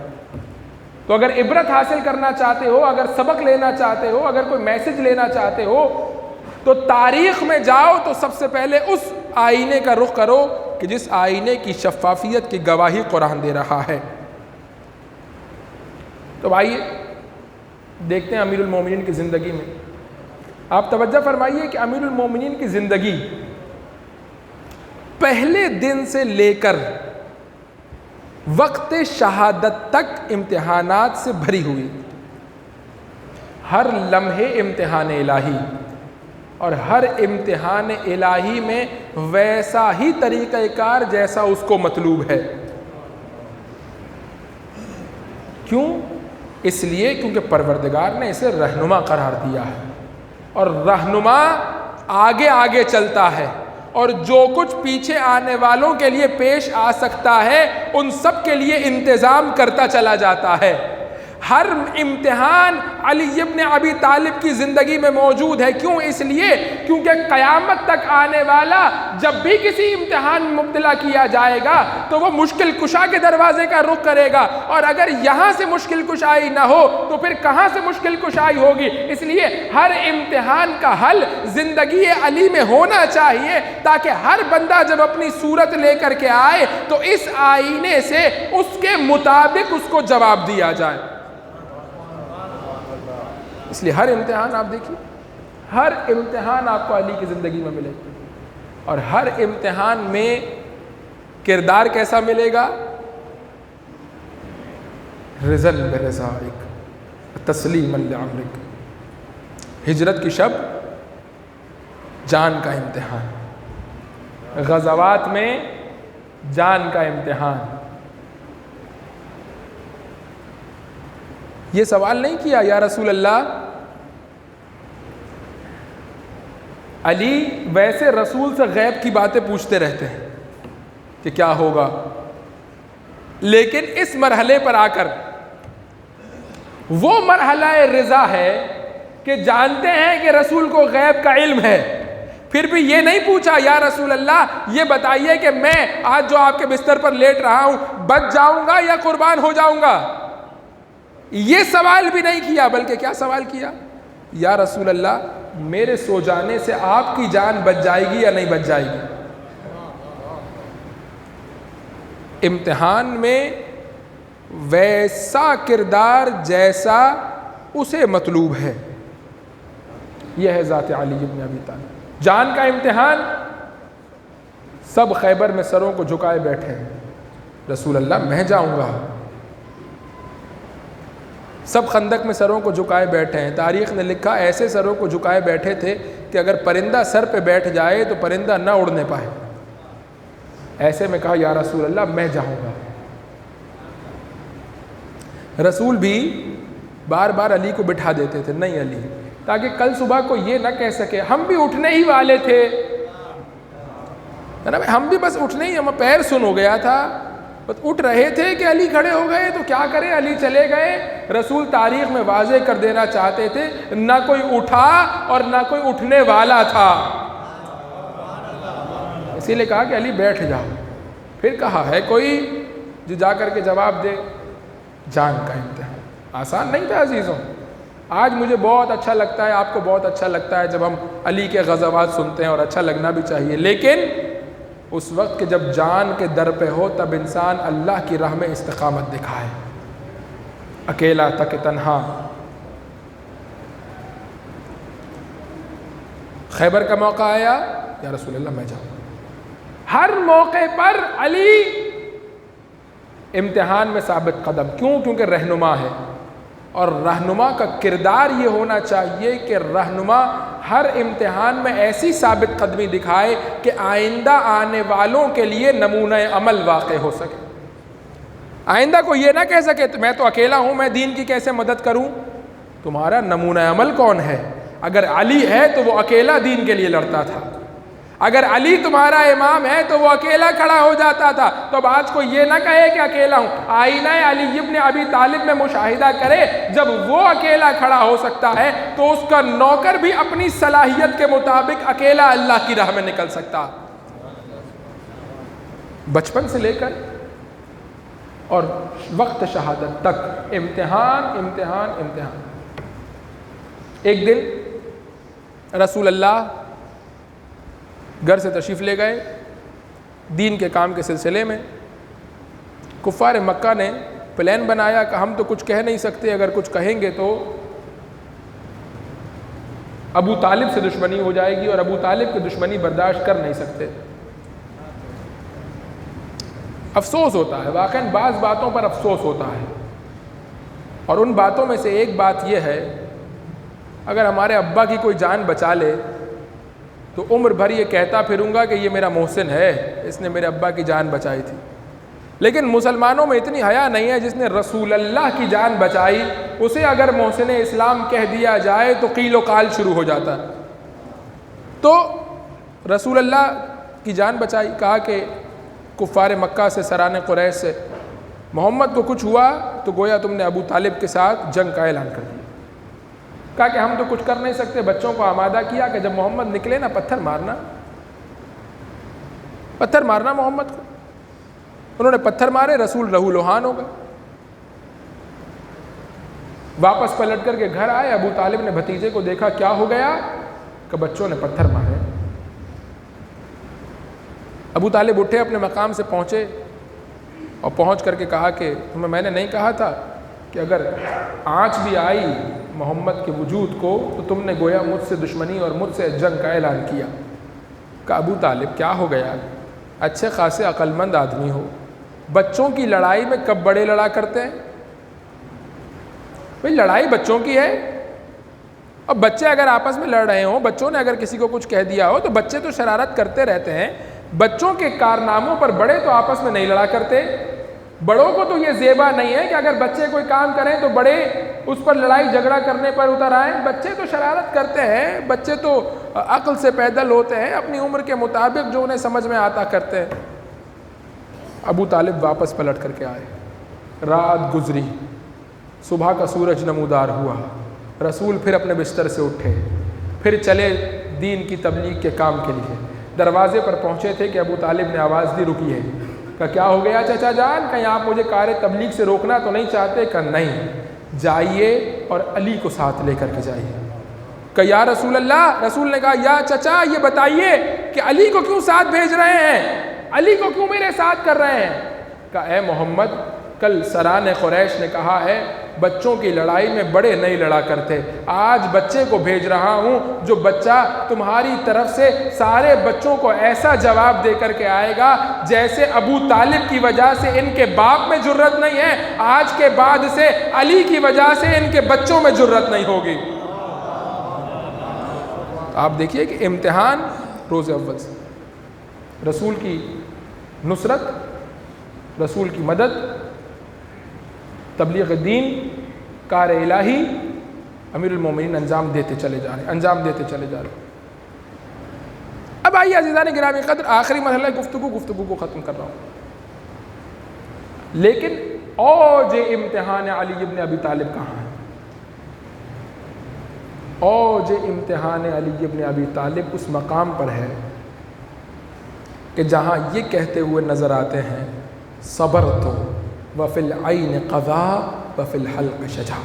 تو اگر عبرت حاصل کرنا چاہتے ہو، اگر سبق لینا چاہتے ہو، اگر کوئی میسج لینا چاہتے ہو تو تاریخ میں جاؤ تو سب سے پہلے اس آئینے کا رخ کرو کہ جس آئینے کی شفافیت کی گواہی قرآن دے رہا ہے۔ تو آئیے دیکھتے ہیں امیر المومنین کی زندگی میں۔ آپ توجہ فرمائیے کہ امیر المومنین کی زندگی پہلے دن سے لے کر وقت شہادت تک امتحانات سے بھری ہوئی، ہر لمحے امتحان الہی، اور ہر امتحان الہی میں ویسا ہی طریقہ کار جیسا اس کو مطلوب ہے۔ کیوں؟ اس لیے کیونکہ پروردگار نے اسے رہنما قرار دیا ہے، اور رہنما آگے آگے چلتا ہے، اور جو کچھ پیچھے آنے والوں کے لیے پیش آ سکتا ہے ان سب کے لیے انتظام کرتا چلا جاتا ہے۔ ہر امتحان علی ابن ابی طالب کی زندگی میں موجود ہے۔ کیوں؟ اس لیے کیونکہ قیامت تک آنے والا جب بھی کسی امتحان میں مبتلا کیا جائے گا تو وہ مشکل کشا کے دروازے کا رخ کرے گا، اور اگر یہاں سے مشکل کشائی نہ ہو تو پھر کہاں سے مشکل کشائی ہوگی؟ اس لیے ہر امتحان کا حل زندگی علی میں ہونا چاہیے تاکہ ہر بندہ جب اپنی صورت لے کر کے آئے تو اس آئینے سے اس کے مطابق اس کو جواب دیا جائے۔ اس لیے ہر امتحان آپ دیکھیے، ہر امتحان آپ کو علی کی زندگی میں ملے گا، اور ہر امتحان میں کردار کیسا ملے گا؟ رضن برضائک تسلیما لامرک۔ ہجرت کی شب جان کا امتحان، غزوات میں جان کا امتحان۔ یہ سوال نہیں کیا یا رسول اللہ، علی ویسے رسول سے غیب کی باتیں پوچھتے رہتے ہیں کہ کیا ہوگا، لیکن اس مرحلے پر آ کر وہ مرحلہ رضا ہے کہ جانتے ہیں کہ رسول کو غیب کا علم ہے، پھر بھی یہ نہیں پوچھا یا رسول اللہ یہ بتائیے کہ میں آج جو آپ کے بستر پر لیٹ رہا ہوں بچ جاؤں گا یا قربان ہو جاؤں گا، یہ سوال بھی نہیں کیا، بلکہ کیا سوال کیا؟ یا رسول اللہ میرے سو جانے سے آپ کی جان بچ جائے گی یا نہیں بچ جائے گی؟ امتحان میں ویسا کردار جیسا اسے مطلوب ہے، یہ ہے ذات علی بن ابی طالب۔ جان کا امتحان، سب خیبر میں سروں کو جھکائے بیٹھے ہیں، رسول اللہ میں جاؤں گا، سب خندق میں سروں کو جھکائے بیٹھے ہیں۔ تاریخ نے لکھا ایسے سروں کو جھکائے بیٹھے تھے کہ اگر پرندہ سر پہ بیٹھ جائے تو پرندہ نہ اڑنے پائے۔ ایسے میں کہا یا رسول اللہ میں جاؤں گا۔ رسول بھی بار بار علی کو بٹھا دیتے تھے، نہیں علی، تاکہ کل صبح کو یہ نہ کہہ سکے ہم بھی اٹھنے ہی والے تھے، ہم بھی بس اٹھنے ہی، ہم پیر سن ہو گیا تھا، بس اٹھ رہے تھے کہ علی کھڑے ہو گئے، تو کیا کریں، علی چلے گئے۔ رسول تاریخ میں واضح کر دینا چاہتے تھے نہ کوئی اٹھا اور نہ کوئی اٹھنے والا تھا، اسی لیے کہا کہ علی بیٹھ جاؤ۔ پھر کہا ہے کوئی جو جا کر کے جواب دے؟ جان کا امتحان آسان نہیں تھا عزیزوں۔ آج مجھے بہت اچھا لگتا ہے، آپ کو بہت اچھا لگتا ہے جب ہم علی کے غزوات سنتے ہیں، اور اچھا لگنا بھی چاہیے، لیکن اس وقت کہ جب جان کے در پہ ہو تب انسان اللہ کی راہ میں استقامت دکھائے، اکیلا تک تنہا۔ خیبر کا موقع آیا، یا رسول اللہ میں جاؤں۔ ہر موقع پر علی امتحان میں ثابت قدم، کیوں؟ کیونکہ رہنما ہے، اور رہنما کا کردار یہ ہونا چاہیے کہ رہنما ہر امتحان میں ایسی ثابت قدمی دکھائے کہ آئندہ آنے والوں کے لیے نمونہ عمل واقع ہو سکے۔ آئندہ کو یہ نہ کہہ سکے میں تو اکیلا ہوں، میں دین کی کیسے مدد کروں؟ تمہارا نمونہ عمل کون ہے؟ اگر علی ہے تو وہ اکیلا دین کے لیے لڑتا تھا، اگر علی تمہارا امام ہے تو وہ اکیلا کھڑا ہو جاتا تھا۔ تو اب آج کو یہ نہ کہے کہ اکیلا ہوں، آئینہ علی ابن ابی طالب میں مشاہدہ کرے، جب وہ اکیلا کھڑا ہو سکتا ہے تو اس کا نوکر بھی اپنی صلاحیت کے مطابق اکیلا اللہ کی راہ میں نکل سکتا۔ بچپن سے لے کر اور وقت شہادت تک امتحان امتحان امتحان۔ ایک دن رسول اللہ گھر سے تشریف لے گئے دین کے کام کے سلسلے میں۔ کفار مکہ نے پلان بنایا کہ ہم تو کچھ کہہ نہیں سکتے، اگر کچھ کہیں گے تو ابو طالب سے دشمنی ہو جائے گی، اور ابو طالب کی دشمنی برداشت کر نہیں سکتے۔ افسوس ہوتا ہے، واقعاً بعض باتوں پر افسوس ہوتا ہے، اور ان باتوں میں سے ایک بات یہ ہے اگر ہمارے ابا کی کوئی جان بچا لے تو عمر بھر یہ کہتا پھروں گا کہ یہ میرا محسن ہے، اس نے میرے ابا کی جان بچائی تھی۔ لیکن مسلمانوں میں اتنی حیا نہیں ہے، جس نے رسول اللہ کی جان بچائی اسے اگر محسن اسلام کہہ دیا جائے تو قیل و قال شروع ہو جاتا۔ تو رسول اللہ کی جان بچائی، کہا کہ کفار مکہ سے، سران قریش سے محمد کو کچھ ہوا تو گویا تم نے ابو طالب کے ساتھ جنگ کا اعلان کر دیا۔ کہا کہ ہم تو کچھ کر نہیں سکتے، بچوں کو آمادہ کیا کہ جب محمد نکلے نا پتھر مارنا محمد کو۔ انہوں نے پتھر مارے، رسول لہو لوہان ہو گئے۔ واپس پلٹ کر کے گھر آئے، ابو طالب نے بھتیجے کو دیکھا، کیا ہو گیا؟ کہ بچوں نے پتھر مارے۔ ابو طالب اٹھے، اپنے مقام سے پہنچے، اور پہنچ کر کے کہا کہ تمہیں میں نے نہیں کہا تھا کہ اگر آنچ بھی آئی محمد کے وجود کو تو تم نے گویا مجھ سے دشمنی اور مجھ سے جنگ کا اعلان کیا۔ کہ ابو طالب کیا ہو گیا؟ اچھے خاصے عقل مند آدمی ہو، بچوں کی لڑائی میں کب بڑے لڑا کرتے ہیں؟ بھئی لڑائی بچوں کی ہے، اب بچے اگر آپس میں لڑ رہے ہوں، بچوں نے اگر کسی کو کچھ کہہ دیا ہو تو بچے تو شرارت کرتے رہتے ہیں، بچوں کے کارناموں پر بڑے تو آپس میں نہیں لڑا کرتے۔ بڑوں کو تو یہ زیبا نہیں ہے کہ اگر بچے کوئی کام کریں تو بڑے اس پر لڑائی جھگڑا کرنے پر اتر آئیں۔ بچے تو شرارت کرتے ہیں، بچے تو عقل سے پیدل ہوتے ہیں، اپنی عمر کے مطابق جو انہیں سمجھ میں آتا کرتے ہیں۔ ابو طالب واپس پلٹ کر کے آئے، رات گزری، صبح کا سورج نمودار ہوا، رسول پھر اپنے بستر سے اٹھے، پھر چلے دین کی تبلیغ کے کام کے لیے۔ دروازے پر پہنچے تھے کہ ابو طالب نے آواز دی، رکیے۔ کہا کیا ہو گیا چچا جان؟ کہیں آپ مجھے کار تبلیغ سے روکنا تو نہیں چاہتے؟ کہا نہیں، جائیے اور علی کو ساتھ لے کر کے جائیے۔ کہا یا رسول اللہ، رسول نے کہا یا چچا یہ بتائیے کہ علی کو کیوں ساتھ بھیج رہے ہیں، علی کو کیوں میرے ساتھ کر رہے ہیں؟ کہا اے محمد، کل سران قریش نے کہا ہے بچوں کی لڑائی میں بڑے نہیں لڑا کرتے، آج بچے کو بھیج رہا ہوں جو بچہ تمہاری طرف سے سارے بچوں کو ایسا جواب دے کر کے آئے گا جیسے ابو طالب کی وجہ سے ان کے باپ میں جرت نہیں ہے، آج کے بعد سے علی کی وجہ سے ان کے بچوں میں جرت نہیں ہوگی۔ آپ دیکھیے کہ امتحان روز اول سے، رسول کی نصرت، رسول کی مدد، تبلیغ دین، کار الہی، امیر المومنین انجام دیتے چلے جا رہے ہیں۔ اب آئیے عزیزان گرامی قدر، آخری مرحلہ گفتگو کو ختم کر رہا ہوں، لیکن اوج امتحان علی ابن ابی طالب کہاں ہے؟ اوج امتحان علی ابن ابی طالب اس مقام پر ہے کہ جہاں یہ کہتے ہوئے نظر آتے ہیں صبر تو وفی العین قضا وفی الحلق شجا۔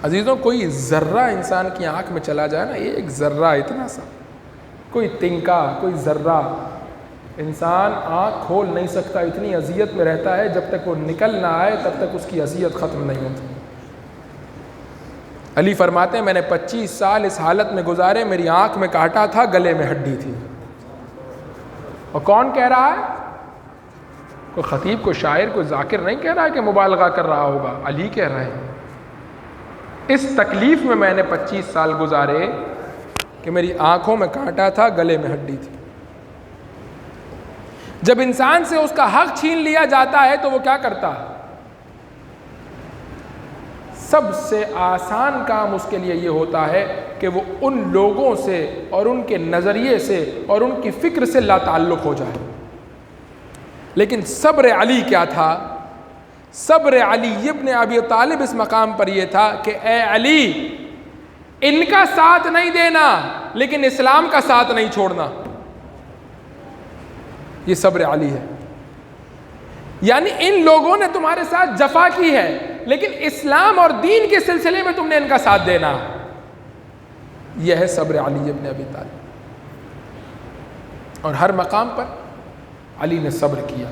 عزیزوں کوئی ذرہ انسان کی آنکھ میں چلا جائے نا، ایک ذرہ اتنا سا، کوئی تنکا، کوئی ذرہ، انسان آنکھ کھول نہیں سکتا، اتنی اذیت میں رہتا ہے، جب تک وہ نکل نہ آئے تب تک اس کی اذیت ختم نہیں ہوتی۔ علی فرماتے ہیں میں نے 25 سال اس حالت میں گزارے، میری آنکھ میں کانٹا تھا، گلے میں ہڈی تھی۔ اور کون کہہ رہا ہے؟ کوئی خطیب، کوئی شاعر، کوئی ذاکر نہیں کہہ رہا ہے کہ مبالغہ کر رہا ہوگا، علی کہہ رہے ہیں اس تکلیف میں نے 25 سال گزارے کہ میری آنکھوں میں کانٹا تھا، گلے میں ہڈی تھی۔ جب انسان سے اس کا حق چھین لیا جاتا ہے تو وہ کیا کرتا ہے؟ سب سے آسان کام اس کے لیے یہ ہوتا ہے کہ وہ ان لوگوں سے اور ان کے نظریے سے اور ان کی فکر سے لا تعلق ہو جائے۔ لیکن صبر علی کیا تھا؟ صبر علی ابن ابی طالب اس مقام پر یہ تھا کہ اے علی، ان کا ساتھ نہیں دینا لیکن اسلام کا ساتھ نہیں چھوڑنا۔ یہ صبر علی ہے، یعنی ان لوگوں نے تمہارے ساتھ جفا کی ہے لیکن اسلام اور دین کے سلسلے میں تم نے ان کا ساتھ دینا۔ یہ ہے صبر علی ابن ابی طالب، اور ہر مقام پر علی نے صبر کیا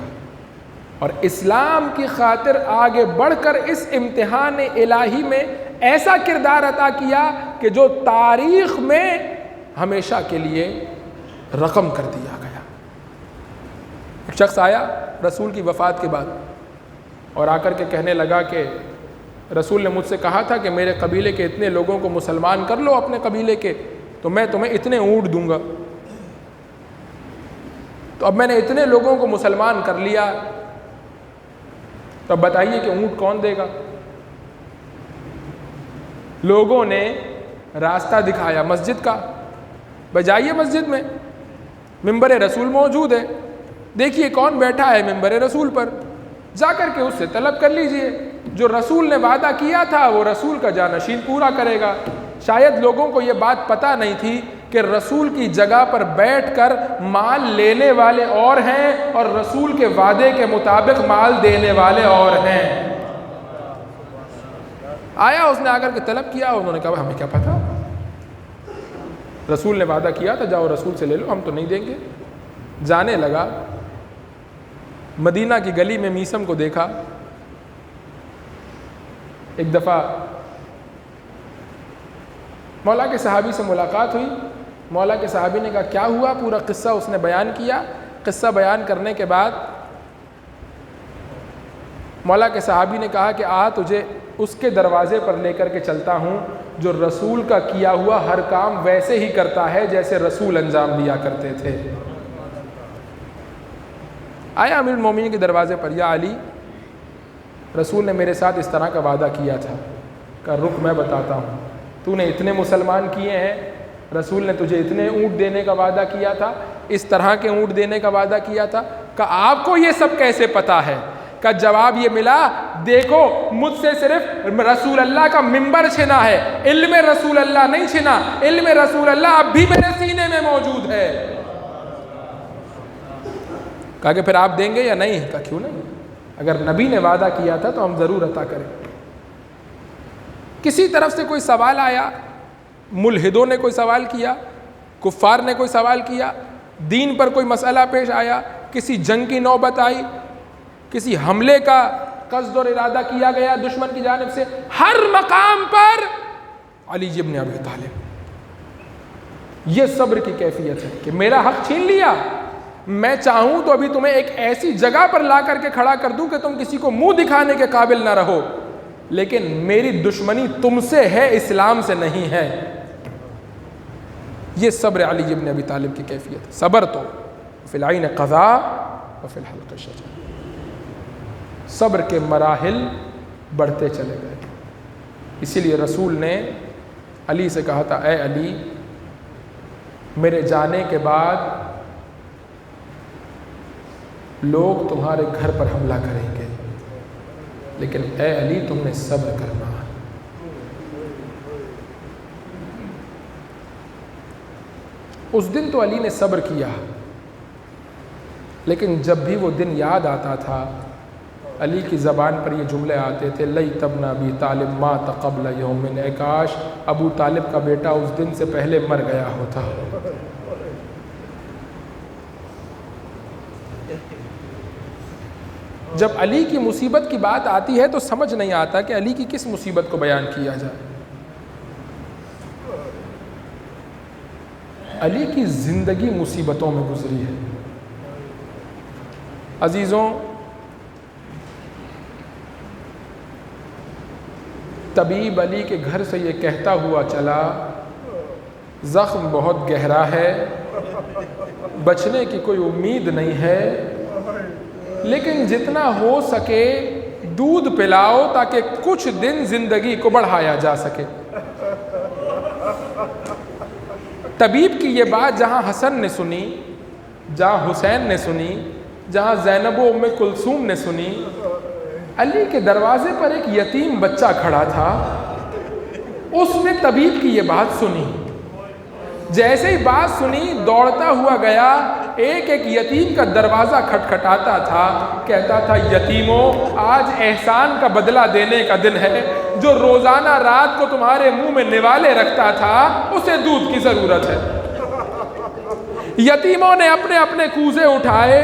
اور اسلام کی خاطر آگے بڑھ کر اس امتحان الہی میں ایسا کردار عطا کیا کہ جو تاریخ میں ہمیشہ کے لیے رقم کر دیا گیا۔ ایک شخص آیا رسول کی وفات کے بعد اور آ کر کے کہنے لگا کہ رسول نے مجھ سے کہا تھا کہ میرے قبیلے کے اتنے لوگوں کو مسلمان کر لو اپنے قبیلے کے تو میں تمہیں اتنے اونٹ دوں گا۔ تو اب میں نے اتنے لوگوں کو مسلمان کر لیا، تو اب بتائیے کہ اونٹ کون دے گا؟ لوگوں نے راستہ دکھایا مسجد کا، بجائیے مسجد میں ممبر رسول موجود ہے، دیکھیے کون بیٹھا ہے ممبر رسول پر، جا کر کے اس سے طلب کر لیجئے، جو رسول نے وعدہ کیا تھا وہ رسول کا جانشین پورا کرے گا۔ شاید لوگوں کو یہ بات پتہ نہیں تھی کہ رسول کی جگہ پر بیٹھ کر مال لینے والے اور ہیں اور رسول کے وعدے کے مطابق مال دینے والے اور ہیں۔ آیا اس نے آ کر کے طلب کیا، انہوں نے کہا ہمیں کیا پتہ، رسول نے وعدہ کیا تھا، جاؤ رسول سے لے لو، ہم تو نہیں دیں گے۔ جانے لگا، مدینہ کی گلی میں میسم کو دیکھا۔ ایک دفعہ مولا کے صحابی سے ملاقات ہوئی، مولا کے صحابی نے کہا کیا ہوا، پورا قصہ اس نے بیان کیا۔ قصہ بیان کرنے کے بعد مولا کے صحابی نے کہا کہ تجھے اس کے دروازے پر لے کر کے چلتا ہوں جو رسول کا کیا ہوا ہر کام ویسے ہی کرتا ہے جیسے رسول انجام دیا کرتے تھے۔ آیا امیر المومنین کے دروازے پر، یا علی، رسول نے میرے ساتھ اس طرح کا وعدہ کیا تھا۔ کہا رک میں بتاتا ہوں، تو نے اتنے مسلمان کیے ہیں، رسول نے تجھے اتنے اونٹ دینے کا وعدہ کیا تھا، اس طرح کے اونٹ دینے کا وعدہ کیا تھا۔ کہا آپ کو یہ سب کیسے پتا ہے؟ کا جواب یہ ملا، دیکھو مجھ سے صرف رسول اللہ کا منبر چھنا ہے، علم رسول اللہ نہیں چھنا، علم رسول اللہ اب بھی میرے سینے میں موجود ہے۔ کہا کہ پھر آپ دیں گے یا نہیں؟ کہا کیوں نہیں، اگر نبی نے وعدہ کیا تھا تو ہم ضرور عطا کریں۔ کسی طرف سے کوئی سوال آیا، ملحدوں نے کوئی سوال کیا، کفار نے کوئی سوال کیا، دین پر کوئی مسئلہ پیش آیا، کسی جنگ کی نوبت آئی، کسی حملے کا قصد اور ارادہ کیا گیا دشمن کی جانب سے، ہر مقام پر علی ابن ابی طالب۔ یہ صبر کی کیفیت ہے کہ میرا حق چھین لیا، میں چاہوں تو ابھی تمہیں ایک ایسی جگہ پر لا کر کے کھڑا کر دوں کہ تم کسی کو منہ دکھانے کے قابل نہ رہو، لیکن میری دشمنی تم سے ہے، اسلام سے نہیں ہے۔ یہ صبر علی ابن ابی طالب کی کیفیت ہے۔ صبر تو فی العین قضا وفی الحلق شجا، صبر کے مراحل بڑھتے چلے گئے۔ اسی لیے رسول نے علی سے کہا تھا، اے علی میرے جانے کے بعد لوگ تمہارے گھر پر حملہ کریں گے، لیکن اے علی تم نے صبر کرنا۔ اس دن تو علی نے صبر کیا، لیکن جب بھی وہ دن یاد آتا تھا علی کی زبان پر یہ جملے آتے تھے، لیت ابن ابی طالب مات قبل یوم، اے کاش ابو طالب کا بیٹا اس دن سے پہلے مر گیا ہوتا۔ جب علی کی مصیبت کی بات آتی ہے تو سمجھ نہیں آتا کہ علی کی کس مصیبت کو بیان کیا جائے۔ علی کی زندگی مصیبتوں میں گزری ہے۔ عزیزوں، طبیب علی کے گھر سے یہ کہتا ہوا چلا، زخم بہت گہرا ہے، بچنے کی کوئی امید نہیں ہے، لیکن جتنا ہو سکے دودھ پلاؤ تاکہ کچھ دن زندگی کو بڑھایا جا سکے۔ طبیب کی یہ بات جہاں حسن نے سنی، جہاں حسین نے سنی، جہاں زینب و ام کلثوم نے سنی، علی کے دروازے پر ایک یتیم بچہ کھڑا تھا، اس نے طبیب کی یہ بات سنی۔ جیسے ہی بات سنی دوڑتا ہوا گیا، ایک ایک یتیم کا دروازہ کھٹکھٹاتا تھا، کہتا تھا یتیموں آج احسان کا بدلہ دینے کا دن ہے، جو روزانہ رات کو تمہارے منہ میں نوالے رکھتا تھا اسے دودھ کی ضرورت ہے۔ یتیموں نے اپنے اپنے کوزے اٹھائے،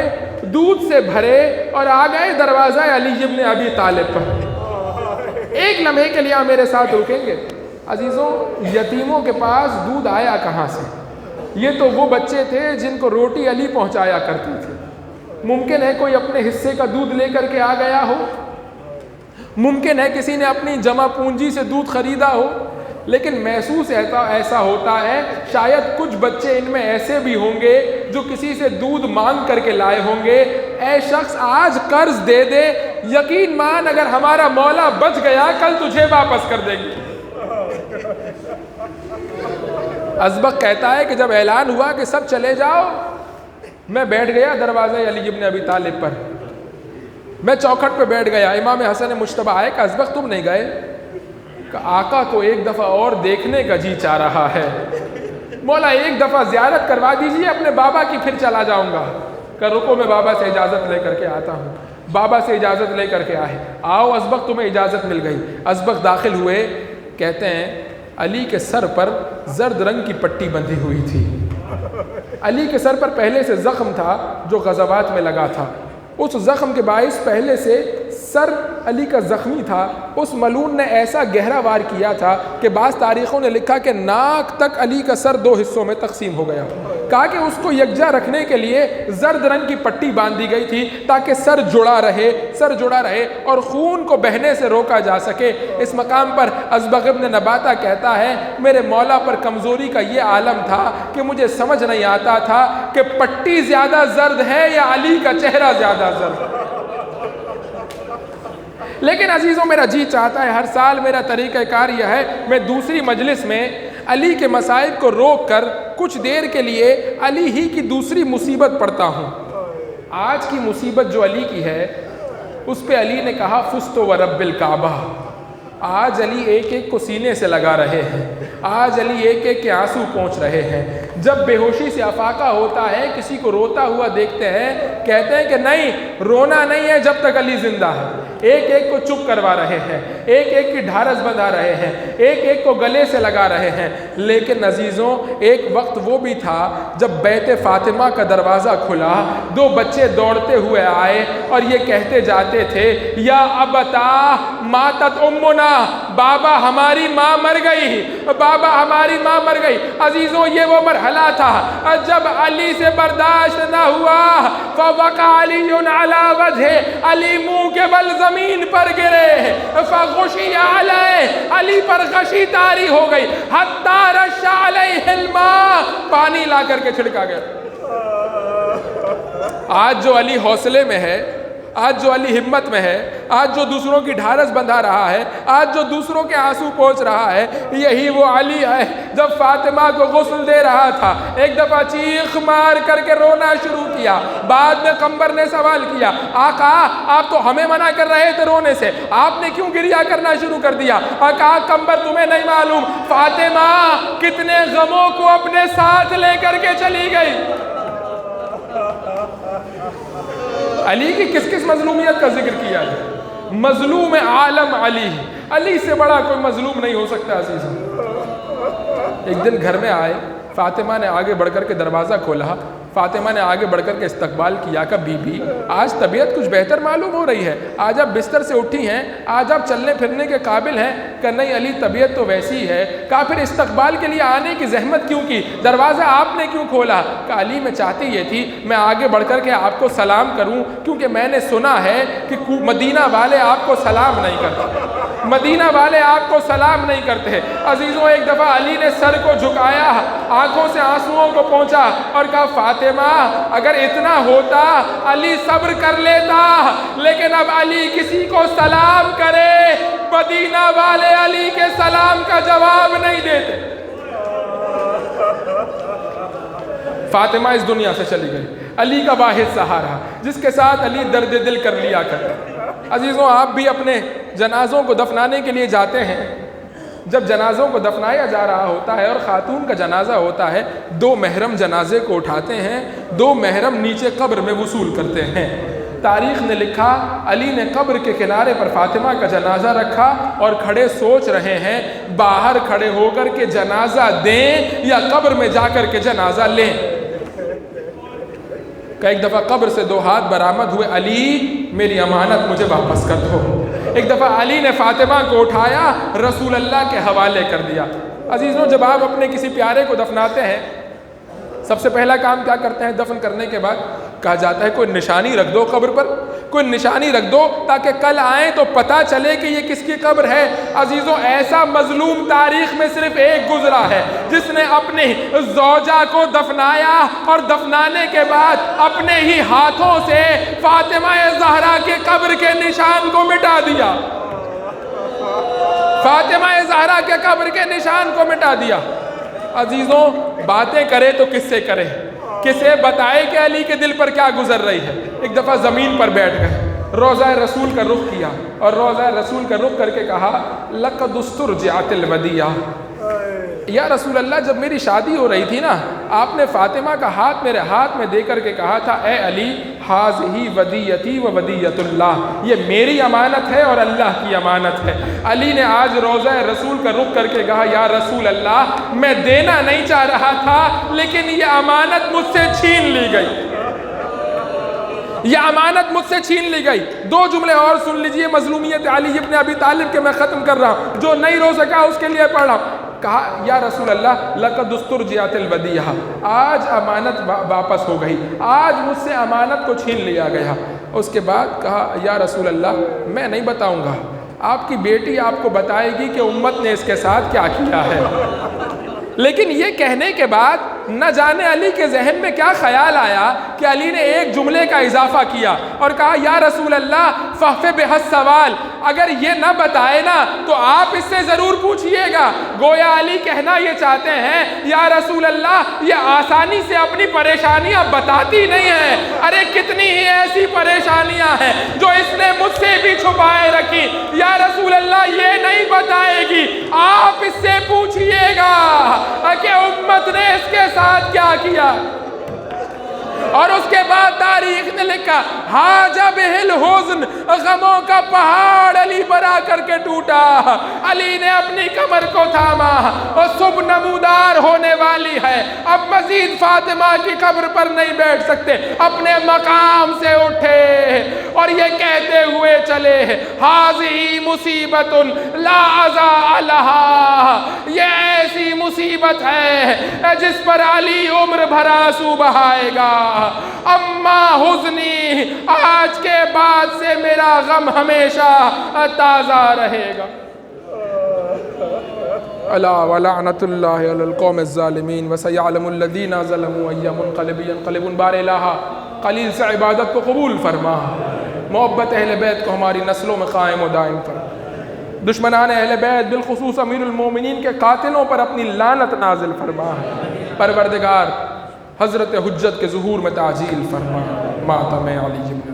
دودھ سے بھرے اور آ گئے دروازہ علی ابن ابی طالب پر۔ ایک لمحے کے لیے میرے ساتھ رکیں گے۔ عزیزوں، یتیموں کے پاس دودھ آیا کہاں سے؟ یہ تو وہ بچے تھے جن کو روٹی علی پہنچایا کرتی تھی۔ ممکن ہے کوئی اپنے حصے کا دودھ لے کر کے آ گیا ہو، ممکن ہے کسی نے اپنی جمع پونجی سے دودھ خریدا ہو، لیکن محسوس ایسا ہوتا ہے شاید کچھ بچے ان میں ایسے بھی ہوں گے جو کسی سے دودھ مانگ کر کے لائے ہوں گے۔ اے شخص آج قرض دے دے، یقین مان اگر ہمارا مولا بچ گیا کل تجھے واپس کر دیں گے۔ ازبق کہتا ہے کہ جب اعلان ہوا کہ سب چلے جاؤ، میں بیٹھ گیا دروازہ علی ابن ابی طالب پر، میں چوکھٹ پہ بیٹھ گیا۔ امام حسن مجتبی آئے کہ ازبق تم نہیں گئے؟ کہ آقا کو ایک دفعہ اور دیکھنے کا جی چاہ رہا ہے، مولا ایک دفعہ زیارت کروا دیجئے اپنے بابا کی، پھر چلا جاؤں گا۔ کہ رکو میں بابا سے اجازت لے کر کے آتا ہوں۔ بابا سے اجازت لے کر کے آئے، آؤ ازبق تمہیں اجازت مل گئی۔ ازبق داخل ہوئے، کہتے ہیں علی کے سر پر زرد رنگ کی پٹی بندھی ہوئی تھی۔ علی کے سر پر پہلے سے زخم تھا جو غزوات میں لگا تھا، اس زخم کے باعث پہلے سے سر علی کا زخمی تھا۔ اس ملعون نے ایسا گہرا وار کیا تھا کہ بعض تاریخوں نے لکھا کہ ناک تک علی کا سر 2 حصوں میں تقسیم ہو گیا۔ کہا کہ اس کو یکجا رکھنے کے لیے زرد رنگ کی پٹی باندھی گئی تھی تاکہ سر جڑا رہے اور خون کو بہنے سے روکا جا سکے۔ اس مقام پر ازبغ ابن نباتہ کہتا ہے میرے مولا پر کمزوری کا یہ عالم تھا کہ مجھے سمجھ نہیں آتا تھا کہ پٹی زیادہ زرد ہے یا علی کا چہرہ زیادہ زرد ہے۔ لیکن عزیزوں میرا جی چاہتا ہے، ہر سال میرا طریقہ کار یہ ہے، میں دوسری مجلس میں علی کے مسائب کو روک کر کچھ دیر کے لیے علی ہی کی دوسری مصیبت پڑھتا ہوں۔ آج کی مصیبت جو علی کی ہے، اس پہ علی نے کہا فزت ورب الکعبہ. آج علی ایک ایک کو سینے سے لگا رہے ہیں, آج علی ایک ایک کے آنسو پہنچ رہے ہیں. جب بے ہوشی سے افاقہ ہوتا ہے, کسی کو روتا ہوا دیکھتے ہیں, کہتے ہیں کہ نہیں رونا نہیں ہے جب تک علی زندہ ہے. ایک ایک کو چپ کروا رہے ہیں, ایک ایک کی ڈھارس بندھا رہے ہیں, ایک ایک کو گلے سے لگا رہے ہیں. لیکن عزیزوں ایک وقت وہ بھی تھا جب بیت فاطمہ کا دروازہ کھلا, دو بچے دوڑتے ہوئے آئے اور یہ کہتے جاتے تھے یا ابتا ماتت امنا, بابا ہماری ماں مر گئی, بابا ہماری ماں مر گئی. عزیزوں یہ وہ مرحلہ تھا جب علی سے برداشت نہ ہوا, فوقع علی علی وجہ, علی منہ کے بل زمین پر گرے, فغشی علیہ, علی پر غشی طاری ہو گئی, حتی رش علیہ الماء, پانی لا کر کے چھڑکا گیا. آج جو علی حوصلے میں ہے, آج جو علی ہمت میں ہے, آج جو دوسروں کی ڈھارس بندھا رہا ہے, آج جو دوسروں کے آنسو پہنچ رہا ہے, یہی وہ علی ہے جب فاطمہ کو غسل دے رہا تھا ایک دفعہ چیخ مار کر کے رونا شروع کیا. بعد میں قمبر نے سوال کیا آقا آپ تو ہمیں منع کر رہے تھے رونے سے, آپ نے کیوں گریا کرنا شروع کر دیا؟ کہا قمبر تمہیں نہیں معلوم, فاطمہ کتنے غموں کو اپنے ساتھ لے کر کے چلی گئی. علی کی کس کس مظلومیت کا ذکر کیا ہے؟ مظلوم عالم علی, علی سے بڑا کوئی مظلوم نہیں ہو سکتا. عزیز ایک دن گھر میں آئے, فاطمہ نے آگے بڑھ کر کے دروازہ کھولا, فاطمہ نے آگے بڑھ کر کے استقبال کیا کہ بی بی آج طبیعت کچھ بہتر معلوم ہو رہی ہے, آج آپ بستر سے اٹھی ہیں, آج آپ چلنے پھرنے کے قابل ہیں. کہ نہیں علی طبیعت تو ویسی ہے. کہا پھر استقبال کے لیے آنے کی زحمت کیوں کی, دروازہ آپ نے کیوں کھولا؟ کہ علی میں چاہتی یہ تھی میں آگے بڑھ کر کے آپ کو سلام کروں, کیونکہ میں نے سنا ہے کہ مدینہ والے آپ کو سلام نہیں کرتے, مدینہ والے آپ کو سلام نہیں کرتے. عزیزوں ایک دفعہ علی نے سر کو جھکایا, آنکھوں سے آنسوؤں کو پہنچا اور کہا فاطمہ اگر اتنا ہوتا علی صبر کر لیتا, لیکن اب علی کسی کو سلام کرے مدینہ والے علی کے سلام کا جواب نہیں دیتے. فاطمہ اس دنیا سے چلی گئی, علی کا واحد سہارا جس کے ساتھ علی درد دل کر لیا کرتے. عزیزوں آپ بھی اپنے جنازوں کو دفنانے کے لیے جاتے ہیں, جب جنازوں کو دفنایا جا رہا ہوتا ہے اور خاتون کا جنازہ ہوتا ہے, دو محرم جنازے کو اٹھاتے ہیں, دو محرم نیچے قبر میں وصول کرتے ہیں. تاریخ نے لکھا علی نے قبر کے کنارے پر فاطمہ کا جنازہ رکھا اور کھڑے سوچ رہے ہیں باہر کھڑے ہو کر کے جنازہ دیں یا قبر میں جا کر کے جنازہ لیں. کہ ایک دفعہ قبر سے دو ہاتھ برآمد ہوئے, علی میری امانت مجھے واپس کر دو. ایک دفعہ علی نے فاطمہ کو اٹھایا, رسول اللہ کے حوالے کر دیا. عزیزوں جب آپ اپنے کسی پیارے کو دفناتے ہیں سب سے پہلا کام کیا کرتے ہیں؟ دفن کرنے کے بعد کہا جاتا ہے کوئی نشانی رکھ دو قبر پر, کوئی نشانی رکھ دو تاکہ کل آئیں تو پتہ چلے کہ یہ کس کی قبر ہے. عزیزوں ایسا مظلوم تاریخ میں صرف ایک گزرا ہے جس نے اپنی زوجہ کو دفنایا اور دفنانے کے بعد اپنے ہی ہاتھوں سے فاطمہ زہرا کے قبر کے نشان کو مٹا دیا. فاطمہ زہرا کے قبر کے نشان کو مٹا دیا. عزیزوں باتیں کرے تو کس سے کرے, کسے بتائے کہ علی کے دل پر کیا گزر رہی ہے. ایک دفعہ زمین پر بیٹھ گئے, روضہ رسول کا رخ کیا اور روضہ رسول کا رخ کر کے کہا لقد استرجعت الودیعہ, یا رسول اللہ جب میری شادی ہو رہی تھی نا آپ نے فاطمہ کا ہاتھ میرے ہاتھ میں دے کر کے کہا تھا اے علی ہذہ ودیعتی و ودیعت اللہ, یہ میری امانت ہے اور اللہ کی امانت ہے. علی نے آج روضہ رسول کا رخ کر کے کہا یا رسول اللہ میں دینا نہیں چاہ رہا تھا لیکن یہ امانت مجھ سے چھین لی گئی, یہ امانت مجھ سے چھین لی گئی. دو جملے اور سن لیجئے مظلومیت علی ابن ابی طالب کے, میں ختم کر رہا ہوں, جو نہیں رو سکا اس کے لیے پڑھ رہا ہوں. کہا یا رسول اللہ لقد استرجعت الودیعہ, آج امانت واپس ہو گئی, آج مجھ سے امانت کو چھین لیا گیا. اس کے بعد کہا یا رسول اللہ میں نہیں بتاؤں گا, آپ کی بیٹی آپ کو بتائے گی کہ امت نے اس کے ساتھ کیا کیا ہے. لیکن یہ کہنے کے بعد نہ جانے علی کے ذہن میں کیا خیال آیا کہ علی نے ایک جملے کا اضافہ کیا اور کہا یا رسول اللہ فحف بحث سوال، اگر یہ نہ بتائے نا تو آپ اس سے ضرور پوچھئے گا۔ گویا علی کہنا یہ چاہتے ہیں یا رسول اللہ یہ آسانی سے اپنی پریشانیاں بتاتی نہیں ہیں، ارے کتنی ہی ایسی پریشانیاں ہیں جو اس نے مجھ سے بھی چھپائے رکھی، یا رسول اللہ یہ نہیں بتائے گی، آپ اس سے پوچھئے گا کہ امت نے اس کے ساتھ کیا کیا۔ اور اس کے بعد تاریخ نے لکھا حاجہ بہل حزن، غموں کا پہاڑ علی پر آ کر کے ٹوٹا، علی نے اپنی کمر کو تھاما، اور صبح نمودار ہونے والی ہے، اب مزید فاطمہ کی قبر پر نہیں بیٹھ سکتے، اپنے مقام سے اٹھے اور یہ کہتے ہوئے چلے حاضی مصیبت لا عزا لہا، یہ ایسی مصیبت ہے جس پر علی عمر بھر آنسو بہائے گا، اما حزنی، آج کے بعد سے میرا غم ہمیشہ تازہ رہے گا۔ الا ولعنت اللہ علی القوم الظالمین وسیعلم الذین ظلموا ای منقلب ینقلبون۔ بار الہ قلیل سے عبادت کو قبول فرما، محبت اہل بیت کو ہماری نسلوں میں قائم و دائم فرما، دشمنان اہل بیت بالخصوص امیر المومنین کے قاتلوں پر اپنی لعنت نازل فرما، پروردگار حضرت حجت کے ظہور میں تعجیل فرما، ماتم علی بن